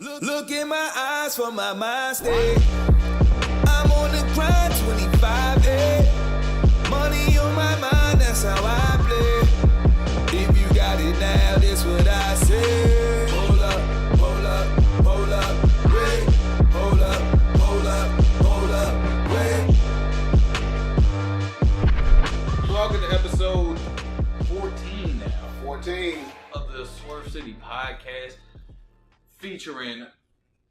Look in my eyes for my mind state. I'm on the grind 25-8. Money on my mind, that's how I play. If you got it now, this what I say. Hold up, hold up, hold up, wait. Hold up, hold up, hold up, wait. Welcome to episode 14 now. 14 of the Swerve City Podcast, featuring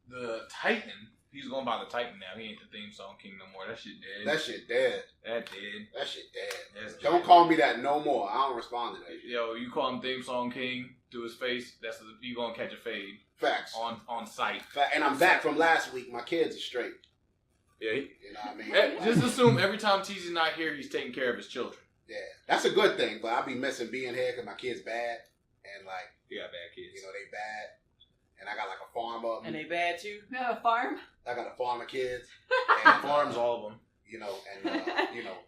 the Titan. He's going by the Titan now. He ain't the theme song king no more. That shit dead. That shit dead. That dead. That shit dead. That's Don't dead. call me that no more. I don't respond to that shit. Yo, you call him theme song king to his face, you gonna catch a fade Facts. on sight. And I'm back from last week. My kids are straight. Yeah. You know what I mean? Just assume every time TZ's not here, he's taking care of his children. Yeah. That's a good thing, but I be missing being here because my kids bad. And like, You got bad kids. you know, they bad. And I got like a farm up. And they bad too? You have a farm? I got a farm of kids. And farms, all of them. You know, and,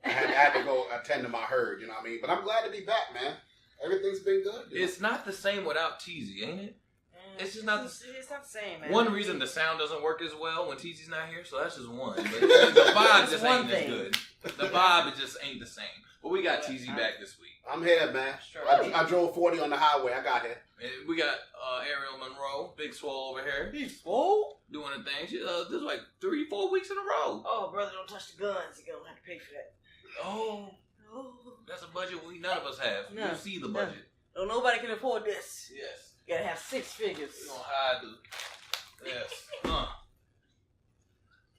I had to go attend to my herd, you know what I mean? But I'm glad to be back, man. Everything's been good. It's not the same without TZ, ain't it? It's just not the It's not the same, man. One reason the sound doesn't work as well when TZ's not here, so that's just one. But the vibe just ain't as good. The vibe it just ain't the same. But we got TZ back this week. I'm here, man. I drove 40 on the highway. I got here. And we got Aerial Monroe, Big Swole over here. Big Swole? Doing a thing. She, this is like 3-4 weeks in a row. Oh, brother, don't touch the guns. You're going to have to pay for that. Oh, that's a budget none of us have. No. You see the budget. No, nobody can afford this. Yes. You gotta have 6 figures. We gonna hide the... Yes.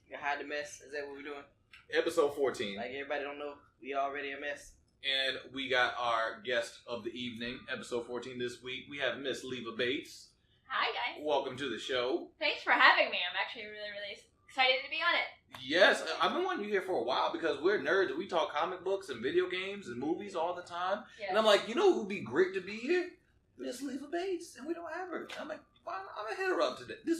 You gotta hide the mess. Is that what we're doing? Episode 14. Like everybody don't know, we already a mess. And we got our guest of the evening, episode 14 this week. We have Miss Leva Bates. Hi, guys. Welcome to the show. Thanks for having me. I'm actually really, really excited to be on it. Yes, I've been wanting you here for a while because we're nerds. We talk comic books and video games and movies all the time. Yes. And I'm like, you know who'd be great to be here? Miss Leva Bates. And we don't have her. I'm like, well, I'm going to hit her up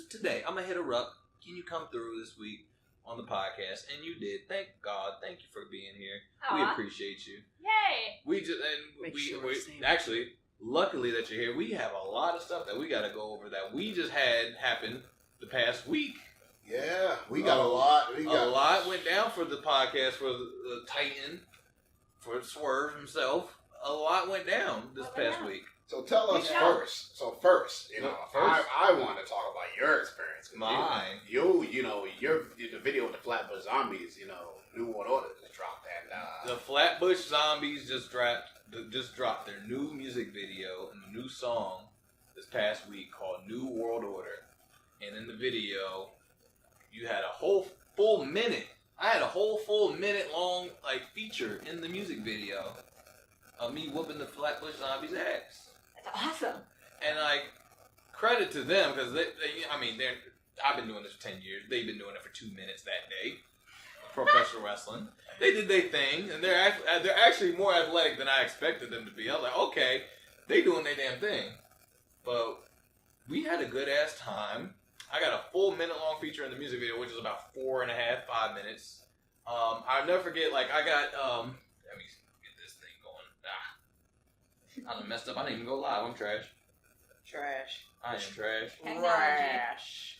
today. I'm going to hit her up. Can you come through this week on the podcast? And you did. Thank God. Thank you for being here. We Aw. appreciate you. Yay. We just, and Make we sure we it's the same. actually, luckily that you're here, we have a lot of stuff that we got to go over that we just had happen the past week. Yeah, we got a lot. A lot went down for the podcast, for the Titan, for Swerve himself. A lot went down this past week. So tell us Yeah. first. So first, First. I want to talk about your experience. Mine. You the video with the Flatbush Zombies, New World Order just dropped that. The Flatbush Zombies just dropped their new music video and a new song this past week called New World Order. And in the video, you had a whole full minute. I had a whole full minute long feature in the music video of me whooping the Flatbush Zombies' ass. That's awesome. And credit to them because I've been doing this for 10 years. They've been doing it for 2 minutes that day. Professional wrestling. They did their thing, and they're actually more athletic than I expected them to be. I was like, okay, they doing their damn thing. But we had a good ass time. I got a full minute long feature in the music video, which is about 4.5-5 minutes. I'll never forget. I got let me get this thing going. I done messed up. I didn't even go live. I'm trash. Trash. I am trash. Trash.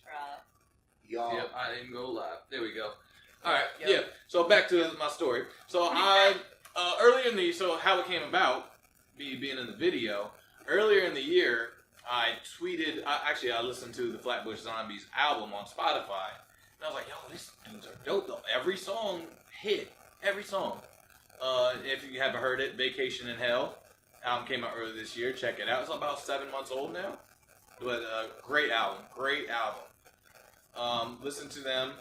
Y'all. Yep, I didn't go live. There we go. All right, Yep. yeah. So back to my story. So I earlier in the how it came about, me being in the video. Earlier in the year, I tweeted. I listened to the Flatbush Zombies album on Spotify, and I was like, "Yo, these dudes are dope though. Every song hit. Every song. If you haven't heard it, Vacation in Hell album came out earlier this year. Check it out. It's about 7 months old now, but great album. Great album. Listen to them.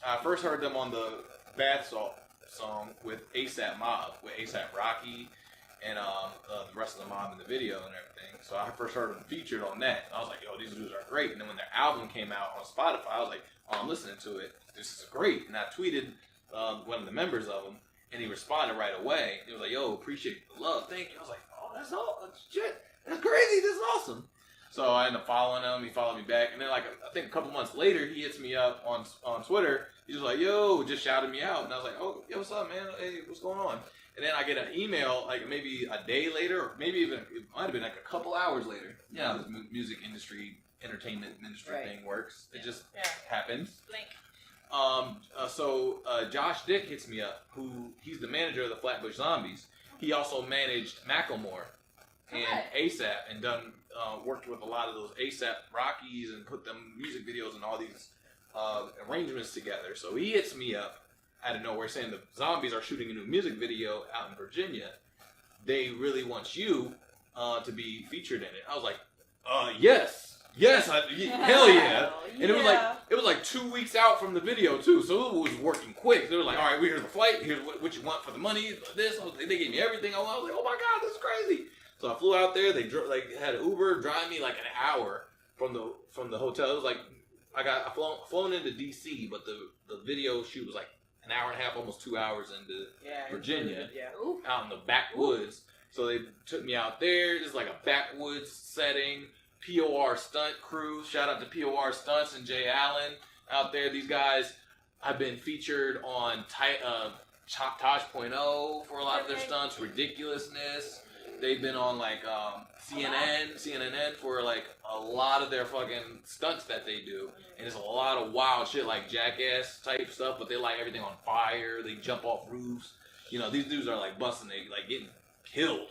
I first heard them on the Bath Salt song with ASAP Mob, with ASAP Rocky and the rest of the mob in the video and everything. So I first heard them featured on that. I was like, yo, these dudes are great. And then when their album came out on Spotify, I was like, oh, I'm listening to it. This is great. And I tweeted one of the members of them, and he responded right away. He was like, yo, appreciate the love. Thank you. I was like, oh, that's all. Shit. That's crazy. This is awesome. So I ended up following him. He followed me back. And then, I think a couple months later, he hits me up on Twitter. He was like, yo, just shouted me out. And I was like, oh, yo, what's up, man? Hey, what's going on? And then I get an email, maybe a day later, or maybe even, it might have been a couple hours later. Yeah, the music industry entertainment industry Right. thing works. It just Yeah. happens. Blink. So Josh Dick hits me up, he's the manager of the Flatbush Zombies. He also managed Macklemore and ASAP and worked with a lot of those ASAP Rockies and put them music videos and all these arrangements together. So he hits me up out of nowhere saying the Zombies are shooting a new music video out in Virginia. They really want you to be featured in it. I was like, yes, hell yeah. And it was like 2 weeks out from the video too, so it was working quick. They were like, all right, here's the flight, here's what you want for the money, this. They gave me everything I wanted. I was like, oh my god, this is crazy. So I flew out there. They had an Uber drive me like an hour from the hotel. It was like I flown into DC, but the video shoot was like an hour and a half, almost 2 hours into Virginia, out in the backwoods. So they took me out there. It's like a backwoods setting. POR stunt crew. Shout out to POR Stunts and Jay Allen out there. These guys have been featured on Tosh.0 for a lot of their stunts. Ridiculousness. They've been on like CNN for like a lot of their fucking stunts that they do. And it's a lot of wild shit like Jackass type stuff, but they light everything on fire. They jump off roofs. You know, these dudes are like busting, they like getting killed.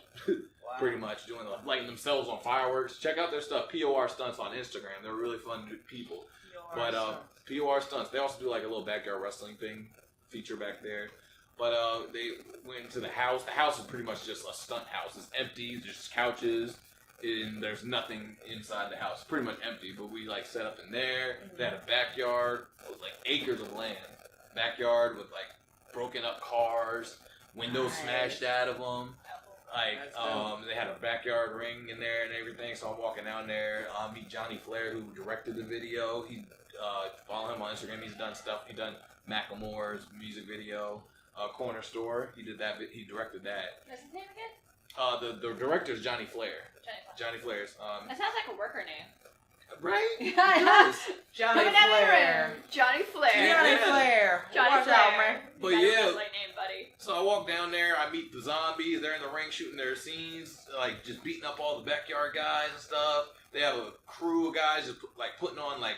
Pretty much lighting themselves on fireworks. Check out their stuff. POR Stunts on Instagram. They're really fun people. POR Stunts. They also do like a little backyard wrestling thing feature back there. But they went into the house. The house is pretty much just a stunt house. It's empty. There's just couches, and there's nothing inside the house. It's pretty much empty. But we like set up in there. They had a backyard with like acres of land. Backyard with like broken up cars, windows smashed out of them. Like, they had a backyard ring in there and everything, so I'm walking down there. Meet Johnny Flair, who directed the video. Follow him on Instagram. He's done stuff. He done Macklemore's music video, Corner Store. He did that. He directed that. What's his name again? The director's Johnny Flair. Johnny Flair's. That sounds like a worker name. Right? Johnny Flair. Johnny Flair. Johnny Flair. Watch out, man. But yeah, name, buddy. so I walk down there, I meet the zombies, they're in the ring shooting their scenes, like just beating up all the backyard guys and stuff. They have a crew of guys just putting on like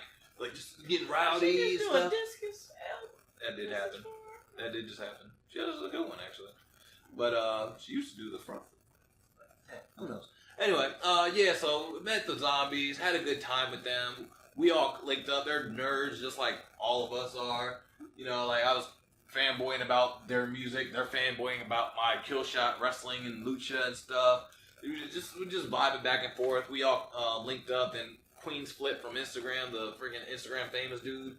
just getting rowdy and stuff. That did happen. That did just happen. She was a good one actually. But she used to do the front. Who knows? Anyway, so met the zombies, had a good time with them. We all linked up. They're nerds just like all of us are. You know, like I was fanboying about their music. They're fanboying about my kill shot wrestling and lucha and stuff. We just vibing back and forth. We all linked up, and Queen's Flip from Instagram, the freaking Instagram famous dude,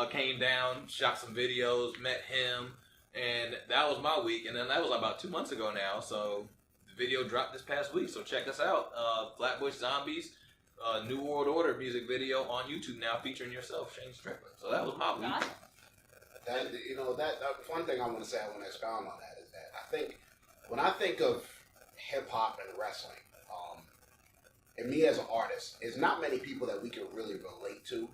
came down, shot some videos, met him, and that was my week. And then that was about 2 months ago now, so the video dropped this past week, so check us out. Flatbush Zombies, New World Order music video on YouTube now featuring yourself, Shane Strickland. So that was my week. That one thing I want to say, I want to expound on that, is that I think when I think of hip hop and wrestling, and me as an artist, there's not many people that we can really relate to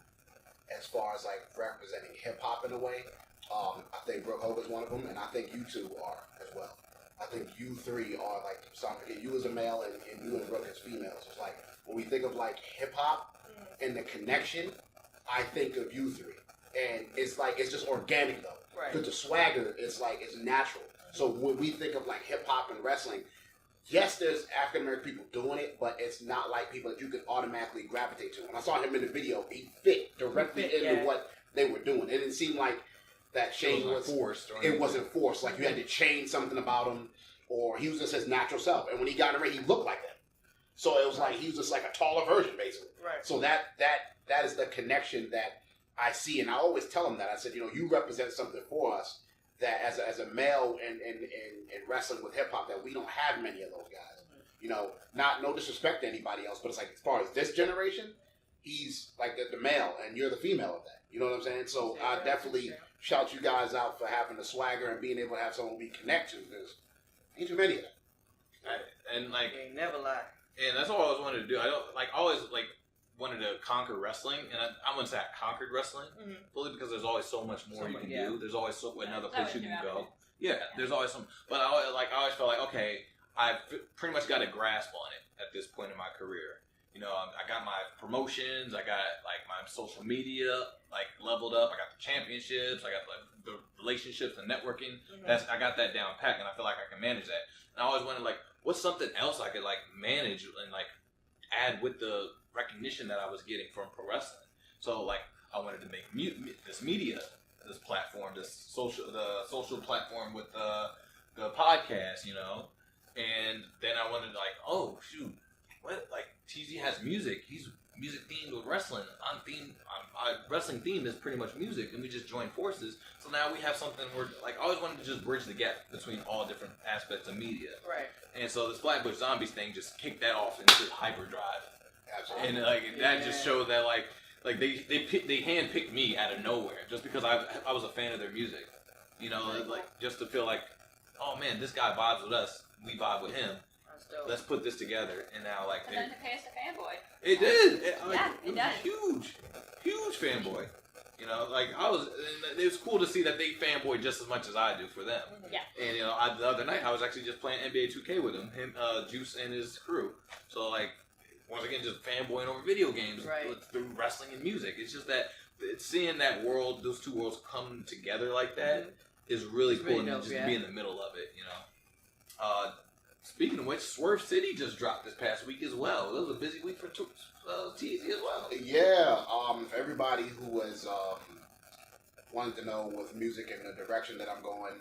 as far as like representing hip hop in a way. I think Brooke Hogan's one of them, and I think you two are as well. I think you three are like something. You as a male and you and Brooke as females. It's like when we think of like hip hop and the connection, I think of you three. And it's just organic though. Right. Because the swagger is it's natural. So when we think of like hip hop and wrestling, yes, there's African American people doing it, but it's not like people that you can automatically gravitate to. When I saw him in the video, he fit directly into what they were doing. It didn't seem like that Shane was forced. It wasn't forced. Like you had to change something about him, or he was just his natural self. And when he got in the ring, he looked like that. So it was like he was just like a taller version, basically. Right. So that is the connection that I see, and I always tell him that. I said, you represent something for us that as a male in wrestling with hip hop, that we don't have many of those guys. No disrespect to anybody else, but it's like as far as this generation, he's like the male, and you're the female of that. You know what I'm saying? So I definitely shout you guys out for having the swagger and being able to have someone we connect to, because ain't too many of them. And like, ain't never lie. And that's all I always wanted to do. I don't always wanted to conquer wrestling, and I wouldn't say I conquered wrestling fully, because there's always so much more you can do. There's always another place you can go. Yeah, there's always some. But I always felt like, okay, I've pretty much got a grasp on it at this point in my career. You know, I got my promotions. I got like my social media like leveled up. I got the championships. I got the relationships and networking. I got that down pat, and I feel like I can manage that. And I always wondered like, what's something else I could like manage and like add with the recognition that I was getting from pro wrestling. So like I wanted to make this media, this platform, the social platform with the podcast, you know. And then I wanted like, oh shoot, what like TZ has music. He's music themed with wrestling. Wrestling theme is pretty much music, and we just joined forces. So now we have something where like I always wanted to just bridge the gap between all different aspects of media. Right. And so this Flatbush Zombies thing just kicked that off into hyperdrive. Absolutely. And like that just showed that like they handpicked me out of nowhere just because I was a fan of their music. You know, like just to feel like, oh man, this guy vibes with us, we vibe with him. Let's put this together, and now like and then to pay us a fanboy. It did. It does. Huge fanboy. You know, like it was cool to see that they fanboy just as much as I do for them. Yeah. And you know, the other night I was actually just playing NBA 2K with him, Juice and his crew. So like, once again, just fanboying over video games through wrestling and music. It's just that seeing that world, those two worlds come together like that is really cool, really and just be in the middle of it. You know. Speaking of which, Swerve City just dropped this past week as well. It was a busy week for TZ as well. Yeah, for everybody who was wanted to know with music and the direction that I'm going,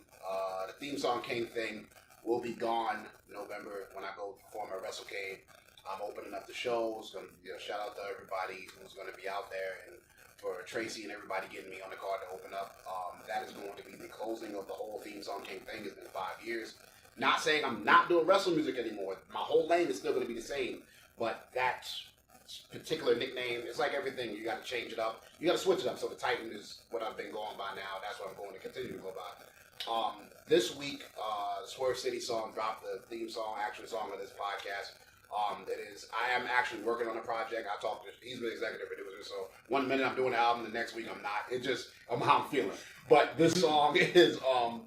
the theme song King thing will be gone November when I go perform at WrestleCade. I'm opening up the shows. Shout out to everybody who's going to be out there, and for Tracy and everybody getting me on the card to open up. That is going to be the closing of the whole theme song King thing. It's been 5 years. Not saying I'm not doing wrestling music anymore. My whole lane is still going to be the same. But that particular nickname, it's like everything. You got to change it up. You got to switch it up. So the Titan is what I've been going by now. That's what I'm going to continue to go by. This week, the Swerve City song dropped, the theme song, actual song of this podcast. I am actually working on a project. I talked to, he's the executive producer, so 1 minute I'm doing the album, the next week I'm not. It just, I'm how I'm feeling. But this song is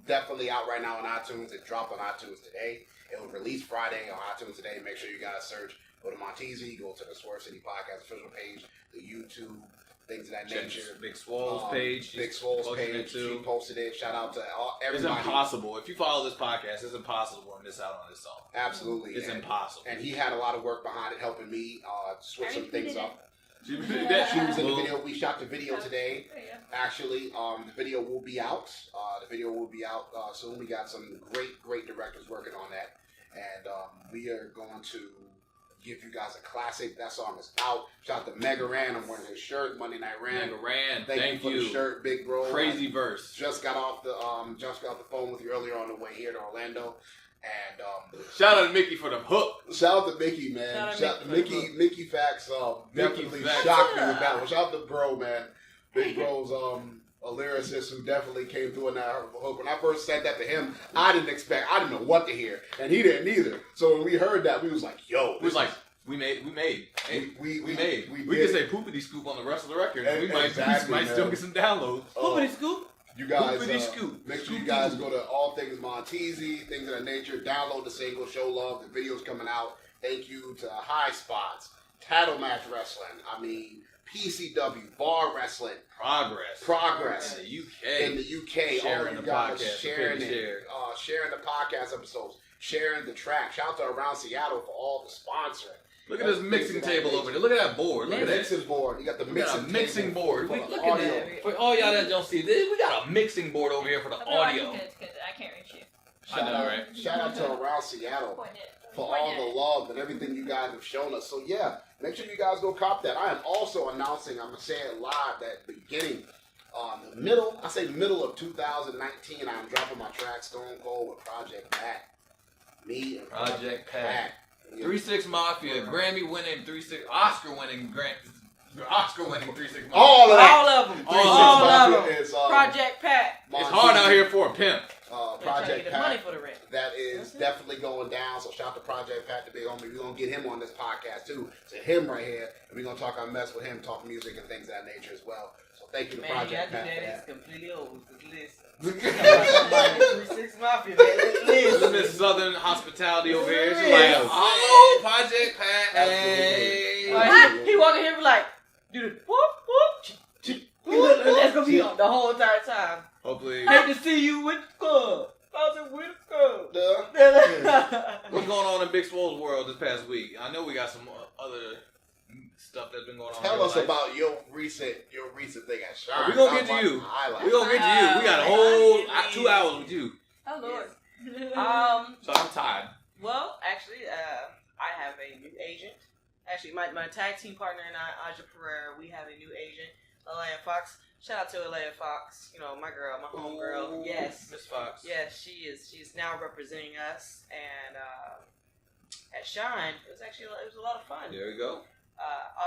definitely out right now on iTunes. It dropped on iTunes today. It was released Friday on iTunes today. Make sure you guys search. Go to Monteasy, go to the Swerve City Podcast official page, the YouTube, things of that nature. Big Swole's page. Big Swole's page. She posted it. Shout out to everybody. It's impossible. If you follow this podcast, it's impossible to miss out on this song. Absolutely. It's impossible. And he had a lot of work behind it, helping me switch some things up. She was in the video. We shot the video today. Actually, the video will be out. Soon. We got some great directors working on that. And we are going to give you guys a classic. That song is out. Shout out to Mega Ran. I'm wearing his shirt, Monday Night Ran. Mega Ran, thank you for the shirt, big bro. Crazy verse. Just got off the phone with you earlier on the way here to Orlando. And shout out to Mickey for the hook. Shout out to Mickey, man. Shout out to Mickey Facts definitely shocked me with that one. Shout out to Bro, man. Big Bro's a lyricist who definitely came through in that hook. When I first said that to him, I didn't know what to hear, and he didn't either. So when we heard that, we was like, "Yo!" We made. We can say poopity scoop on the rest of the record. And we might still get some downloads. Poopity scoop. You guys, make sure you guys go to All Things Monteasy, things of that nature. Download the single, show love. The video's coming out. Thank you to High Spots, Tattle Match Wrestling. PCW, Bar Wrestling, Progress in the UK. All of you guys sharing it, sharing the podcast episodes, sharing the track. Shout out to Around Seattle for all the sponsoring. Look at this mixing table over there. Look at that board. Look at that mixing board. You got the mixing board. Look at that. For all y'all that don't see this, we got a mixing board over here for the audio. I can't reach you. Shout out to Around Seattle for all the love and everything you guys have shown us. So yeah, make sure you guys go cop that. I am also announcing, I'm going to say it live, that beginning, the middle of 2019, I'm dropping my track Stone Cold with Project Pat. Me and Project Pat. 3-6 Mafia, Grammy-winning 3-6, Oscar-winning 3-6 Mafia. All of them. Is, Project Pat. It's hard out here for a pimp. Project Pat. Money for the rent. That is definitely going down. So shout out to Project Pat, the big homie. We're going to get him on this podcast too. So him right here. And we're going to talk our mess with him, talk music and things of that nature as well. So thank you to Project Pat. That is completely over. Listen. 3-6 Mafia, man. This Southern hospitality over here. She's like, oh, Project Pat. Hey. He walking here be like, dude, whoop, whoop, that's gonna be on the whole entire time. Hopefully. Hate to see you with the club. I said, with the club. What's going on in Big Swole's world this past week? I know we got some other stuff that's been going on. Tell us about your recent thing at Shine. We're gonna get to you. We're gonna get to you. We got a whole 2 hours with you. Oh Lord. So I'm tired. Well, actually, I have a new agent. Actually, my tag team partner and I, Aja Pereira, we have a new agent, Alea Fox. Shout out to Alea Fox. You know, my girl, my homegirl. Yes, Miss Fox. Yes, she is. She's now representing us, and at Shine, it was a lot of fun. There we go.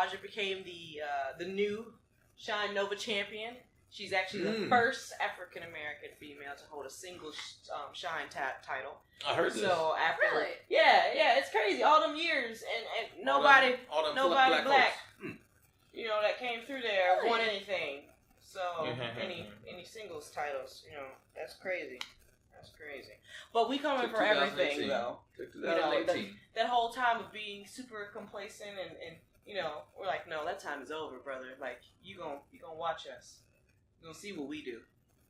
Aja became the new Shine Nova champion. She's actually the first African American female to hold a single Shine title. I heard this. So after, Really? yeah, it's crazy. All them years and nobody black you know, that came through there Really? won anything. So any singles titles, you know, that's crazy. That's crazy. But we coming for everything though. You know, that whole time of being super complacent and you know, we're like, no, that time is over, brother. Like you gonna watch us. You gonna see what we do.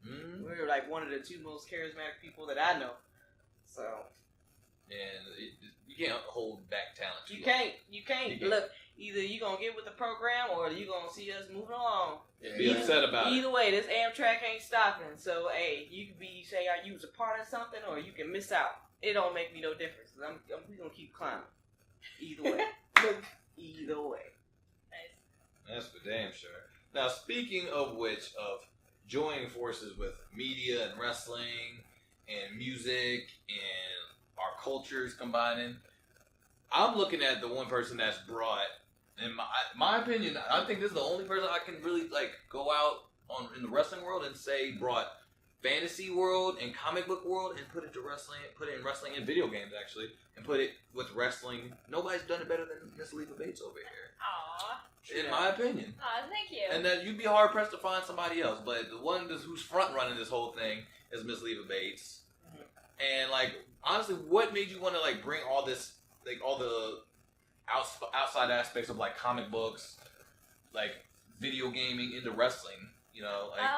Mm-hmm. We're like one of the 2 most charismatic people that I know. So. And you can't hold back talent. You can't. Look, either you gonna get with the program or you gonna see us moving along. Yeah, be upset about it. Either way, this Amtrak ain't stopping. So, hey, you can say you was a part of something or you can miss out. It don't make me no difference. We gonna keep climbing. Either way. Either way. Nice. That's for damn sure. Now, speaking of which, of joining forces with media and wrestling and music and our cultures combining, I'm looking at the one person that's brought, in my opinion, I think this is the only person I can really like go out on in the wrestling world and say brought fantasy world and comic book world and put it to wrestling, put it in wrestling and video games actually, and put it with wrestling. Nobody's done it better than Miss Leva Bates over here. Aww. In my opinion. Aw, thank you. And that you'd be hard pressed to find somebody else, but the one who's front running this whole thing is Miss Leva Bates. And like honestly, what made you want to like bring all this, like all the outside aspects of like comic books, like video gaming into wrestling? You know, like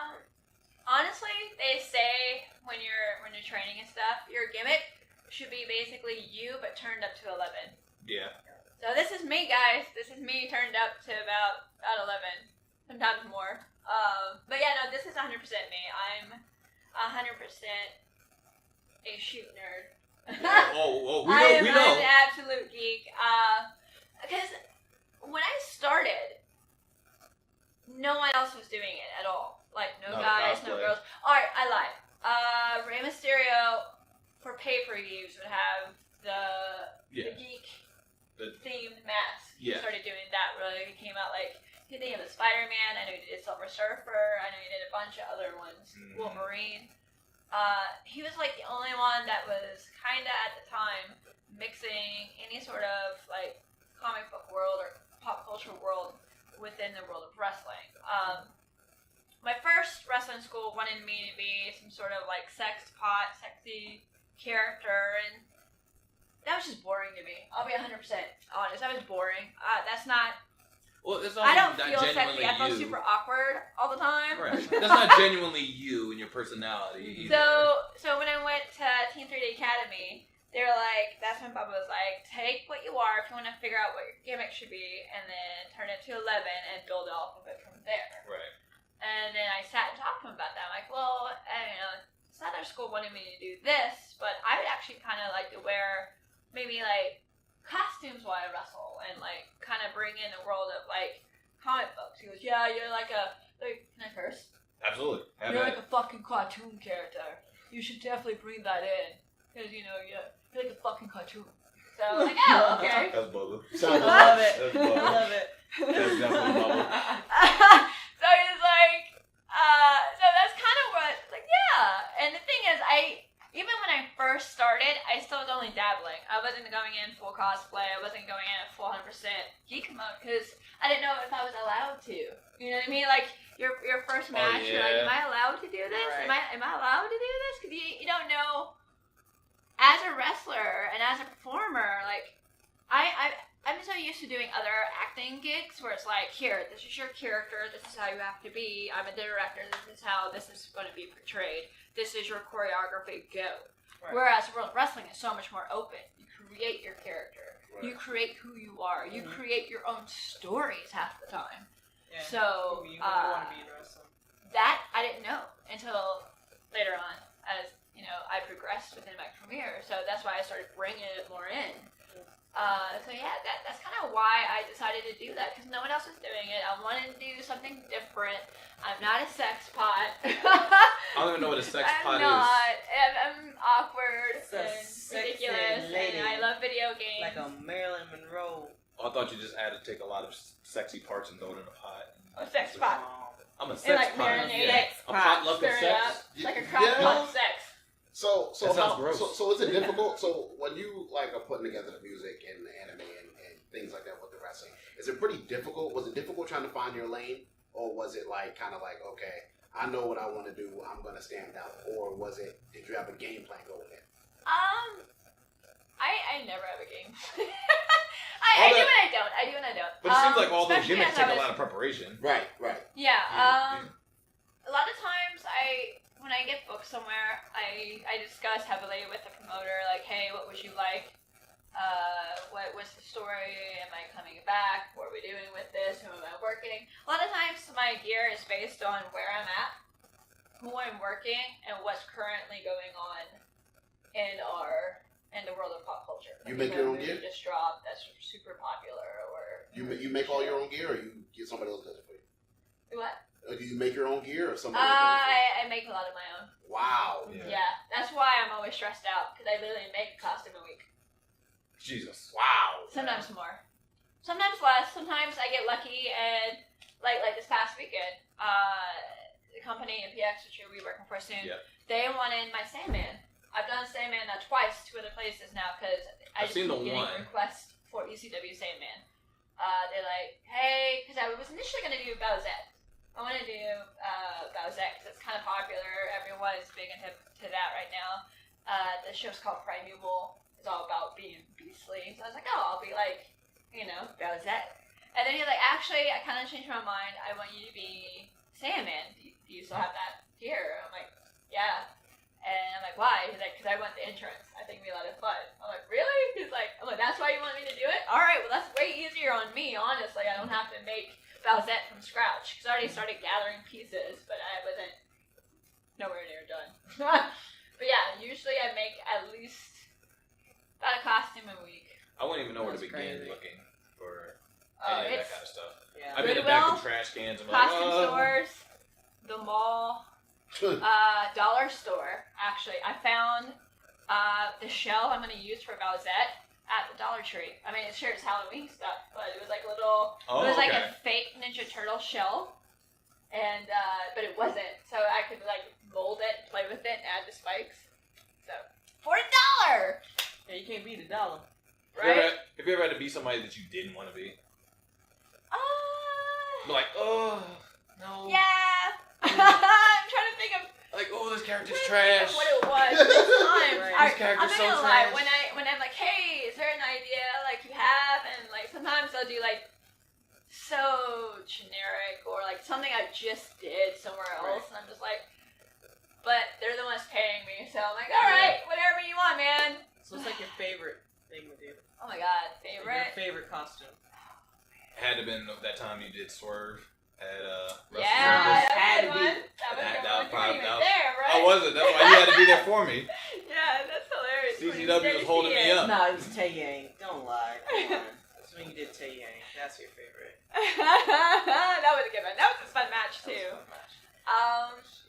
honestly, they say when you're training and stuff, your gimmick should be basically you but turned up to 11. yeah. So this is me, guys. This is me turned up to about 11, sometimes more. But yeah, no, this is 100% me. I'm 100% a shoot nerd. We know. I'm an absolute geek. Because when I started, no one else was doing it at all. Like, no guys, no girls. Alright, I lied. Rey Mysterio, for pay-per-views, would have the geek themed mask. Yeah. He started doing that really. He came out like, he did the Spider-Man, I know he did Silver Surfer, I know he did a bunch of other ones. Wolverine. He was like the only one that was kinda at the time mixing any sort of like comic book world or pop culture world within the world of wrestling. My first wrestling school wanted me to be some sort of like sexy character, and that was just boring to me. I'll be 100% honest. That was boring. That's not. Well, it's I don't not feel sexy. I feel you. super awkward all the time. Right. That's not genuinely you and your personality either. So when I went to Teen 3D Academy, they were like, that's when Bubba was like, take what you are if you want to figure out what your gimmick should be, and then turn it to 11 and build off of it from there. Right. And then I sat and talked to him about that. I'm like, well, Southern School wanted me to do this, but I would actually kind of like to wear maybe like costumes while I wrestle and like kind of bring in the world of like comic books. He goes, yeah, you're like can I curse? Absolutely. You're like a fucking cartoon character. You should definitely bring that in. Because, you're like a fucking cartoon. So I was like, oh, okay. That's Bubba. I love it. That's Bubba. I love it. That's definitely Bubba. So he was like, so that's kind of what, like, yeah. And the thing is, even when I first started, I still was only dabbling. I wasn't going in full cosplay. I wasn't going in at full 100% geek mode because I didn't know if I was allowed to. You know what I mean? Like, your first match, you're like, am I allowed to do this? Right. Am I allowed to do this? Because you don't know. As a wrestler and as a performer, like, I I'm so used to doing other acting gigs where it's like, here, this is your character, this is how you have to be, I'm a director, this is how this is going to be portrayed, this is your choreography, go. Right. Whereas world wrestling is so much more open. You create your character, you create who you are, you create your own stories half the time. Yeah. So, that I didn't know until later on, as, you know, I progressed within my career, so that's why I started bringing it more in. So yeah, that's kind of why I decided to do that, because no one else was doing it. I wanted to do something different. I'm not a sex pot. I don't even know what a sex pot is. I'm awkward it's and ridiculous, and I love video games. Like a Marilyn Monroe. Oh, I thought you just had to take a lot of sexy parts and throw it in a pot. A sex pot. I'm a sex pot. Marinate a potluck of sex. Like a crock pot sex. So gross. So is it difficult? So when you like are putting together the music and the anime and things like that with the wrestling, is it pretty difficult? Was it difficult trying to find your lane, or was it like kind of like, okay, I know what I want to do, I'm gonna stand out, or was it? Did you have a game plan going in? I never have a game. I do and I don't. I do and I don't. But it seems like all those gimmicks take a lot of preparation. Right. Yeah. A lot of times when I get booked somewhere, I discuss heavily with the promoter, like, hey, what would you like? What's the story? Am I coming back? What are we doing with this? Who am I working? A lot of times my gear is based on where I'm at, who I'm working, and what's currently going on in the world of pop culture. You make your own gear? Just dropped that's super popular, or you make all your own gear, or you get somebody else does it for you? What? Do you make your own gear, or somebody else does it for you? I make a lot of my own. Wow. Yeah, that's why I'm always stressed out, because I literally make a costume a week. Jesus. Wow. Sometimes more. Sometimes less. Sometimes I get lucky, and like this past weekend, the company MPX, which we working for soon, they wanted my Sandman. I've done Sandman twice, 2 other places now, because I just keep getting requests for ECW Sandman. They're like, hey, because I was initially going to do Bowsette. I want to do Bowsette because it's kind of popular. Everyone is big into that right now. The show's called Primeval. It's all about being beastly. So I was like, oh, I'll be like, you know, Bowsette. And then he's like, actually, I kind of changed my mind. I want you to be Sandman. Do you still have that here? I'm like, yeah. And I'm like, why? He's like, because I want the entrance. I think it'd be a lot of fun. I'm like, really? He's like, I'm like, that's why you want me to do it? All right, well, that's way easier on me, honestly. I don't have to make Bowsette from scratch. Because I already started gathering pieces, but I wasn't nowhere near done. But yeah, usually I make at least about a costume a week. I wouldn't even know where to begin looking for any of that kind of stuff. Yeah. I've been back in trash cans. I'm costume stores, the mall. Dollar store, actually. I found the shell I'm going to use for Bowsette at the Dollar Tree. I mean, it's Halloween stuff, but it was like a little, like a fake Ninja Turtle shell, and but it wasn't, so I could like mold it, play with it, add the spikes. So for $1. Yeah, you can't beat $1, right? Have you ever had to be somebody that you didn't want to be? Like, oh no. Yeah. I'm trying to think of like, oh, this character's trash. What it was. Sometimes I'm not gonna lie. When I'm like, hey, is there an idea like you have? And like sometimes I'll do like so generic or like something I just did somewhere else, and I'm just like, but they're the ones paying me, so I'm like, all right, whatever you want, man. So it's like your favorite thing to do. Oh my god, favorite. Your favorite costume. Had to have been that time you did Swerve. Yeah, that was one. That was there, right? I wasn't. That's why you had to be there for me. Yeah, that's hilarious. CCW was holding me up. No, it was Tay Yang. Don't lie. Come on. That's when you did Tay Yang. That's your favorite. That was a good one. That was a fun match too.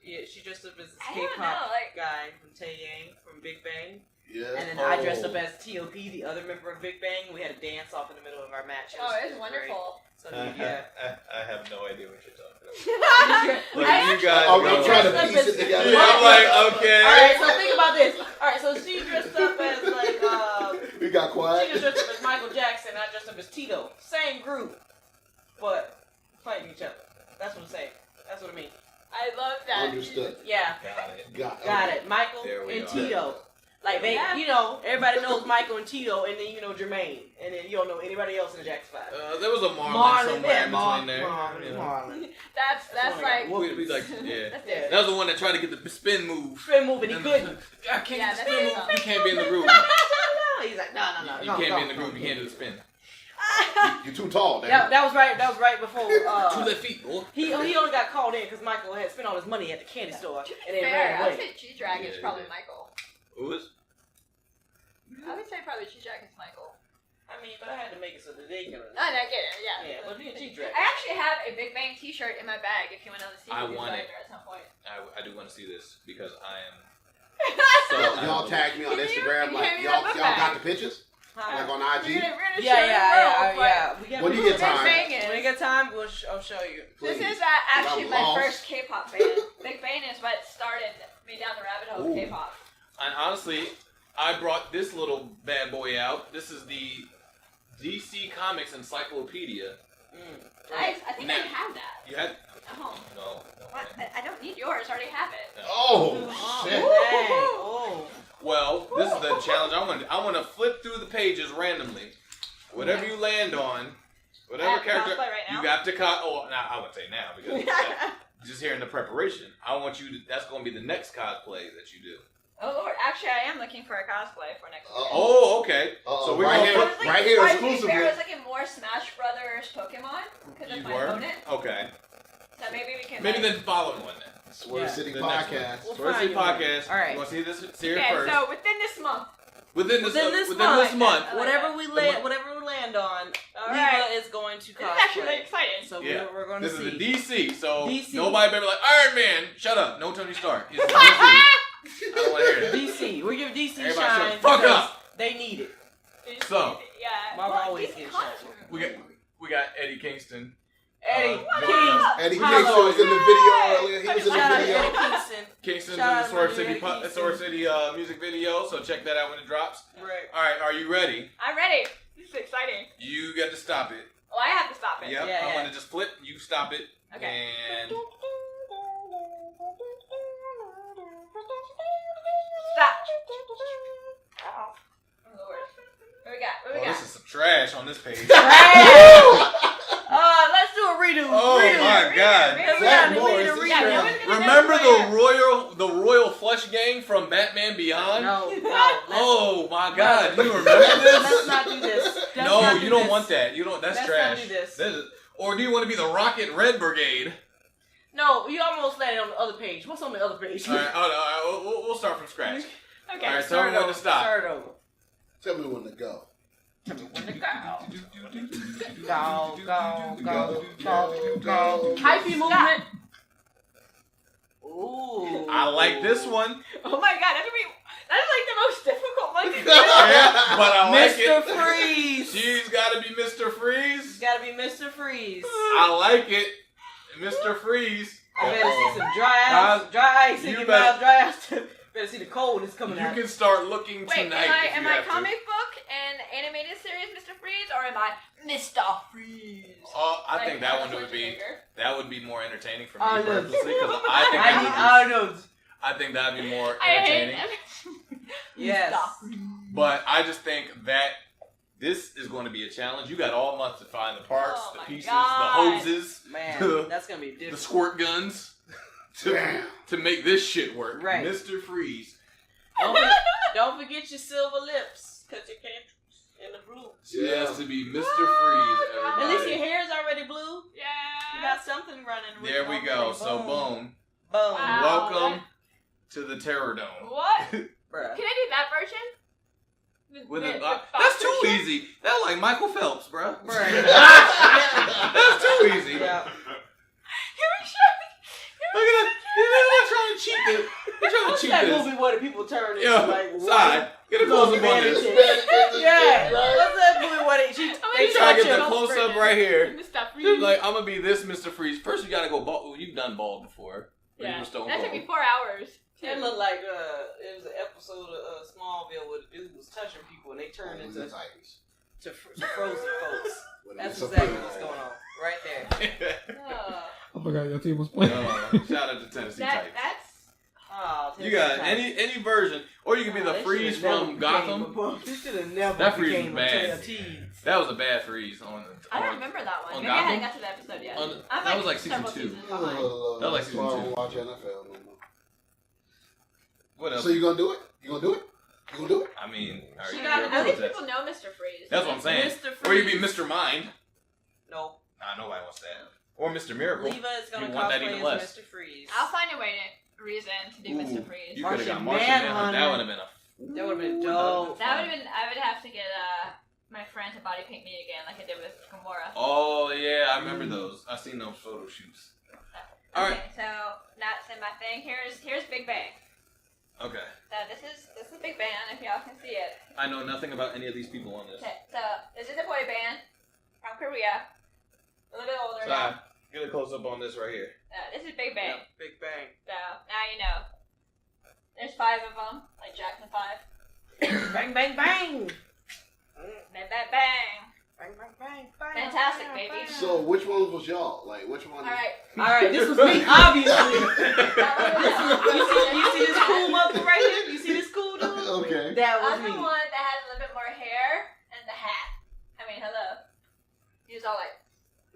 Yeah, she dressed up as a K-pop guy from Tay Yang from Big Bang. Yeah. And then I dressed up as T.O.P., the other member of Big Bang. We had a dance off in the middle of our match. It was wonderful. So, yeah. I have no idea what you're talking about. Like, you guys I'm trying to piece it together. Yeah, I'm like, okay. Alright, so think about this. Alright, so she dressed up as like, we got quiet. She dressed up as Michael Jackson, I dressed up as Tito. Same group, but fighting each other. That's what I'm saying. That's what I mean. I love that. Understood. Yeah. Got it. Got it. Michael and Tito. Like, they, everybody knows Michael and Tito, and then you know Jermaine, and then you don't know anybody else in the Jackson 5. There was a Marlon somewhere in between there. Marlon. That's like... We like, yeah. That was the one that tried to get the spin move. Spin move, and he couldn't. I can't get the spin move. You can't be in the group. He's like, no. You can't be in the group. You can't do the spin. You're too tall, man. That was right before. 2 left feet, boy. He only got called in because Michael had spent all his money at the candy store and then ran I away. would say G-Dragon's probably Michael. Who is? I would say probably G-Dragon's Michael. I mean, but I had to make it so that they can. I get it, yeah. Yeah, but me and G-Dragon. I actually have a Big Bang T-shirt in my bag. If you want to see I it, want it. at some point. I do want to see this because I am. Y'all tagged me on Instagram. Like y'all got the pictures? Like on IG? Yeah. When you get time? When you get time, I'll show you. Please. This is actually my first K-pop band. Big Bang is what started me down the rabbit hole of K-pop. And honestly, I brought this little bad boy out. This is the DC Comics Encyclopedia. Nice. I think I have that. You had? Oh. No. What? I don't need yours. I already have it. Oh, shit. Oh. Well, this is the challenge. I want to flip through the pages randomly. Whatever you land on, whatever character you got to I would say now because just here in the preparation. I want you to. That's going to be the next cosplay that you do. Oh Lord, actually, I am looking for a cosplay for next week. Oh, okay. So we're right here exclusively. I was looking more Smash Brothers Pokemon because of my opponent. Okay. So maybe we can. Maybe the following one then. Swerve City Podcast. Swerve City Podcast. All right. You want to see this here okay, first? so within this month. Within this month. Whatever we land on, Leva is going to cosplay. This is actually exciting. So we're going to see. This is the DC. So nobody better be like Iron Man. Shut up. No Tony Stark. He's DC. I don't want to hear that. DC. We give DC Everybody shine. shut the fuck up. They need it. So Marvel always gives shine. We got Eddie Kingston. Eddie Kingston was in the video earlier. He was in the video. Eddie Kingston. Kingston's in the Swerve City music video, so check that out when it drops. Right. All right, are you ready? I'm ready. This is exciting. You get to stop it. Oh, I have to stop it. Yep. I'm gonna just flip. You stop it. Okay. And stop. Oh Lord. What we got? this is some trash on this page. Let's do a redo. My God. Remember the Royal Flush Gang from Batman Beyond? No. Oh my God. Do you remember this? Let's not do this. No, you don't want that. You don't. That's trash. Not do this. Or do you want to be the Rocket Red Brigade? No, you almost landed on the other page. What's on the other page? All right. We'll start from scratch. Okay. All right. Tell me when to stop. Start over. Tell me when to go. Go. Hyphy movement. Ooh. I like this one. Oh my God, that is like the most difficult one to do. Yeah, but I like Mr. it. Freeze. She's got to be Mr. Freeze. It's got to be Mr. Freeze. I like it. Mr. Freeze. I better see some dry ice in your mouth. Dry ice. Better see the coldness coming out. You can start looking tonight. Wait, am I comic book and animated series Mr. Freeze, or am I Mr. Freeze? I think that one would be more entertaining for me Oh, no. personally, because I think that'd be more entertaining. Yes. But I just think that this is going to be a challenge. You got all month to find the parts, the pieces, the hoses, man, that's gonna be difficult. The squirt guns to make this shit work. Right. Mr. Freeze. Don't forget your silver lips, because you can't in the blue. She has to be Mr. Freeze, everybody. At least your hair is already blue. Yeah. You got something running. There we go. So boom. Wow. Welcome to the Terror Dome. What? Bruh. Can I do that version? That's too easy. That's like Michael Phelps, bro. Right. That's too easy. Yeah. Look at that. They're trying to cheat this. They're trying to cheat that this. movie where the people turn into side. Get a close up on this. Yeah. What's that movie where they try to get the close up right here. Mr. Freeze. Like, I'm gonna be this Mr. Freeze. First, you gotta go bald. You've done bald before. Yeah. That took me 4 hours. It looked like it was an episode of Smallville where the dude was touching people and they turned into frozen folks. That's exactly what's going on right there. I forgot your team was playing. Shout out to Tennessee Titans. That's Oh, evolved. You got any version, or you can be the Freeze from Gotham. This should have never That Freeze became was bad. a teen. That was a bad Freeze on the. I don't remember that one. on Maybe I hadn't Gotham? got to the episode yet. That was like season several 2. seasons behind. That was like season 2. I don't watch NFL no more. What else? So you gonna do it? You gonna do it? You gonna do it? I mean, all You right, got, at least people know Mr. Freeze. that's what I'm saying. Mr. Or you Freeze. be Mr. Mind. No. Nah, nobody wants that. Or Mr. Miracle. Leva is gonna You want that cosplay even as less. Mr. Freeze. I'll find a reason to do Mr. Freeze. You could have got Martian Martian Manhunter. Manhunter. That would have been a. That would have been dope. That would have been. I would have to get my friend to body paint me again, like I did with Gamora. Oh yeah, I remember those. I seen those photo shoots. All right. Okay, so that's in my thing. Here's Big Bang. Okay. So this is Big Bang. If y'all can see it. I know nothing about any of these people on this. Okay, so this is a boy band from Korea. A little bit older So now. get a close up on this right here. This is Big Bang. Yeah, Big Bang. So now you know. There's 5 of them, like Jack and the 5. Bang, bang, bang. Bang, bang, bang. Bang, bang, bang, bang. Fantastic, baby. So which ones was y'all? Like which one? All right. All right, this was me, obviously. You You see this cool motherfucker right here? You see this cool dude? Okay. That was I'm me. the one that had a little bit more hair and the hat. I mean, hello. He was all like,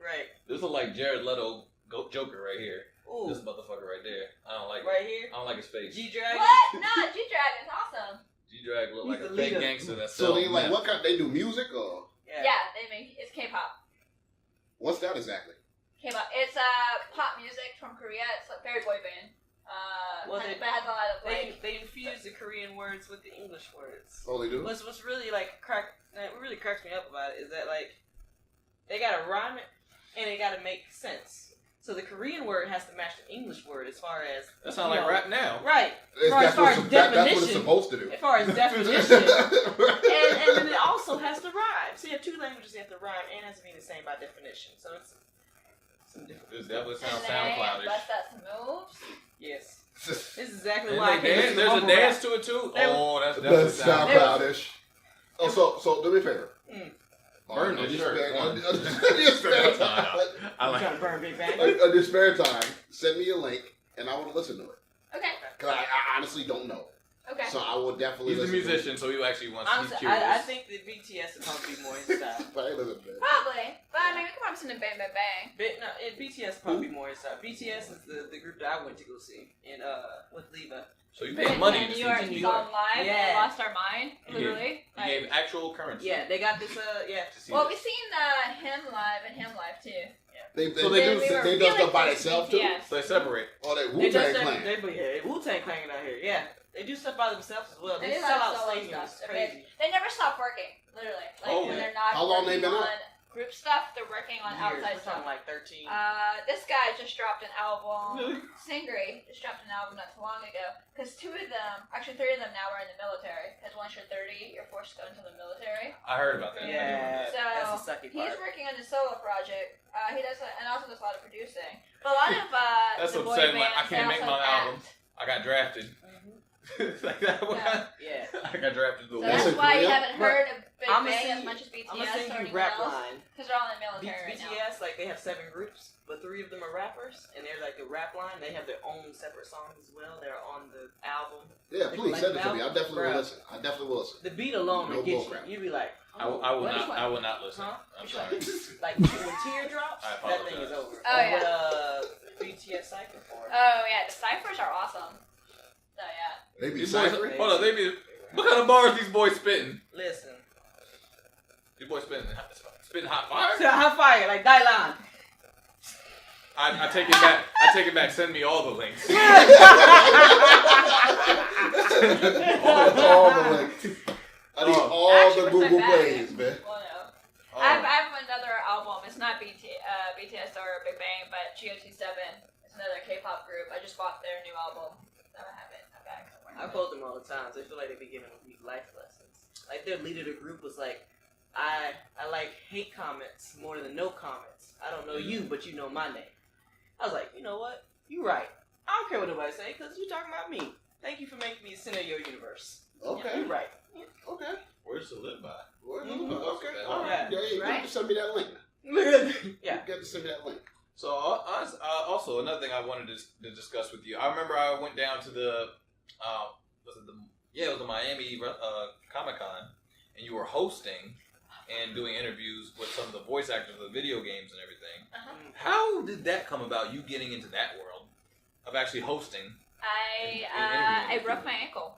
Right. This look like Jared Leto Joker right here. Ooh. This motherfucker right there. I don't like Right it. here. I don't like his face. G-Dragon. what? No, G-Dragon's awesome. G-Drag look He's like a the fake leader. gangster that's So they like what kind? They do music or Yeah, they make it's K-pop. what's that exactly? K-pop. It's pop music from Korea. It's like very boy band. Well, but it has a lot of like. They infuse the Korean words with the English words. Oh, they do. What's really like what really cracks me up about it is that like they gotta rhyme it and they gotta make sense. So the Korean word has to match the English word as far as That sound like rap now. Right. That's what it's supposed to do. As far as definition. and then it also has to rhyme. So you have 2 languages that have to rhyme and has to be the same by definition. So it's some different. This definitely And sounds they SoundCloudish. bust out some moves. Yes. This is exactly And why I they can't dance, listen to there's a mumble dance rap. to it too. They- Oh, that's definitely That's SoundCloudish. Oh, so do me a favor. Burn on this your shirt. spare time. I I'm like trying to burn Big Bang. On your spare time, send me a link, and I want to listen to it. Okay. Because I honestly don't know. Okay. So I will definitely He's a listen to it. musician, so he actually wants. Honestly, He's curious. I think that BTS would probably be more his style. But I listen to it. Probably. But I mean, we can put some to Bang Bang Bang. BTS would probably be more his style. BTS is the group that I went to go see with Leva. So you paying money to in see New York, this we New saw York. them live and Yeah. lost our mind, literally. You gave actual currency. Yeah, they got this. To see Well, this. we've seen him live and him live too. They So they do- they do stuff by themselves too. Yes. So they separate. Oh, they They Wu-Tang just Clan. Wu-Tang clanging out here. Yeah, they do stuff by themselves as well. They They do sell like out solo stadiums. stuff. It's crazy. They never stop working, literally. Like Oh, when yeah. they're not How long they working been on out? group stuff, they're working on Years. outside We're talking stuff. like 13. This guy just dropped an album. Singri just dropped an album not too long ago. Because 2 of them, actually 3 of them now are in the military. Because once you're 30, you're forced to go into the military. I heard about that. Yeah, So that's the sucky he's part. working on his solo project. He does, and also does a lot of producing. But a lot of That's the what boy I'm saying, like, I bands, can't they make also my act. album. I got drafted. Like that. Yeah. I got drafted to the So That's that's in why you Korea? haven't heard of Big I'ma Bang send as you- much as BTS I'm gonna or send you anyone rap else. line. Because they're all in the military right now. BTS, like they have 7 groups, but 3 of them are rappers, and they're like the rap line. They have their own separate songs as well. They're on the album. Yeah, please send it to me. I definitely will Bruh. listen. I definitely will listen. The beat alone No will get bullcrap. you. You be like, I will what? not. I will not listen. Huh? I'm Which sorry. one? Like when teardrops, I that thing is apologize. over. Oh, yeah. What BTS Cypher for? Oh yeah, the ciphers are awesome. So yeah. They be These boys, ciphering. hold on, they be. What kind of bars these boys spitting? Listen, These boys spitting hot fire. so hot fire like Dylan. I take it back. I take it back. Send me all the links. all the links. I need all Actually, the where's my Google bag? plays, man. Well, no. Oh. I have another album. It's not BTS or Big Bang, but GOT7. It's another K-pop group. I just bought their new album. So I have it in my bag somewhere. I quote them all the time. So I feel like they be giving me life lessons. Like their leader of the group was like, I like hate comments more than no comments. I don't know you, but you know my name. I was like, you know what? You right. I don't care what nobody say, because you talking about me. Thank you for making me the center of your universe. Okay. You right. Okay. Words to live by. Okay. Okay. All right. Yeah, you Right? got to send me that link. Yeah. You got to send me that link. So also another thing I wanted to discuss with you. I remember I went down to the it was the Miami Comic-Con, and you were hosting and doing interviews with some of the voice actors of the video games and everything. How did that come about, you getting into that world of actually hosting? I broke my ankle.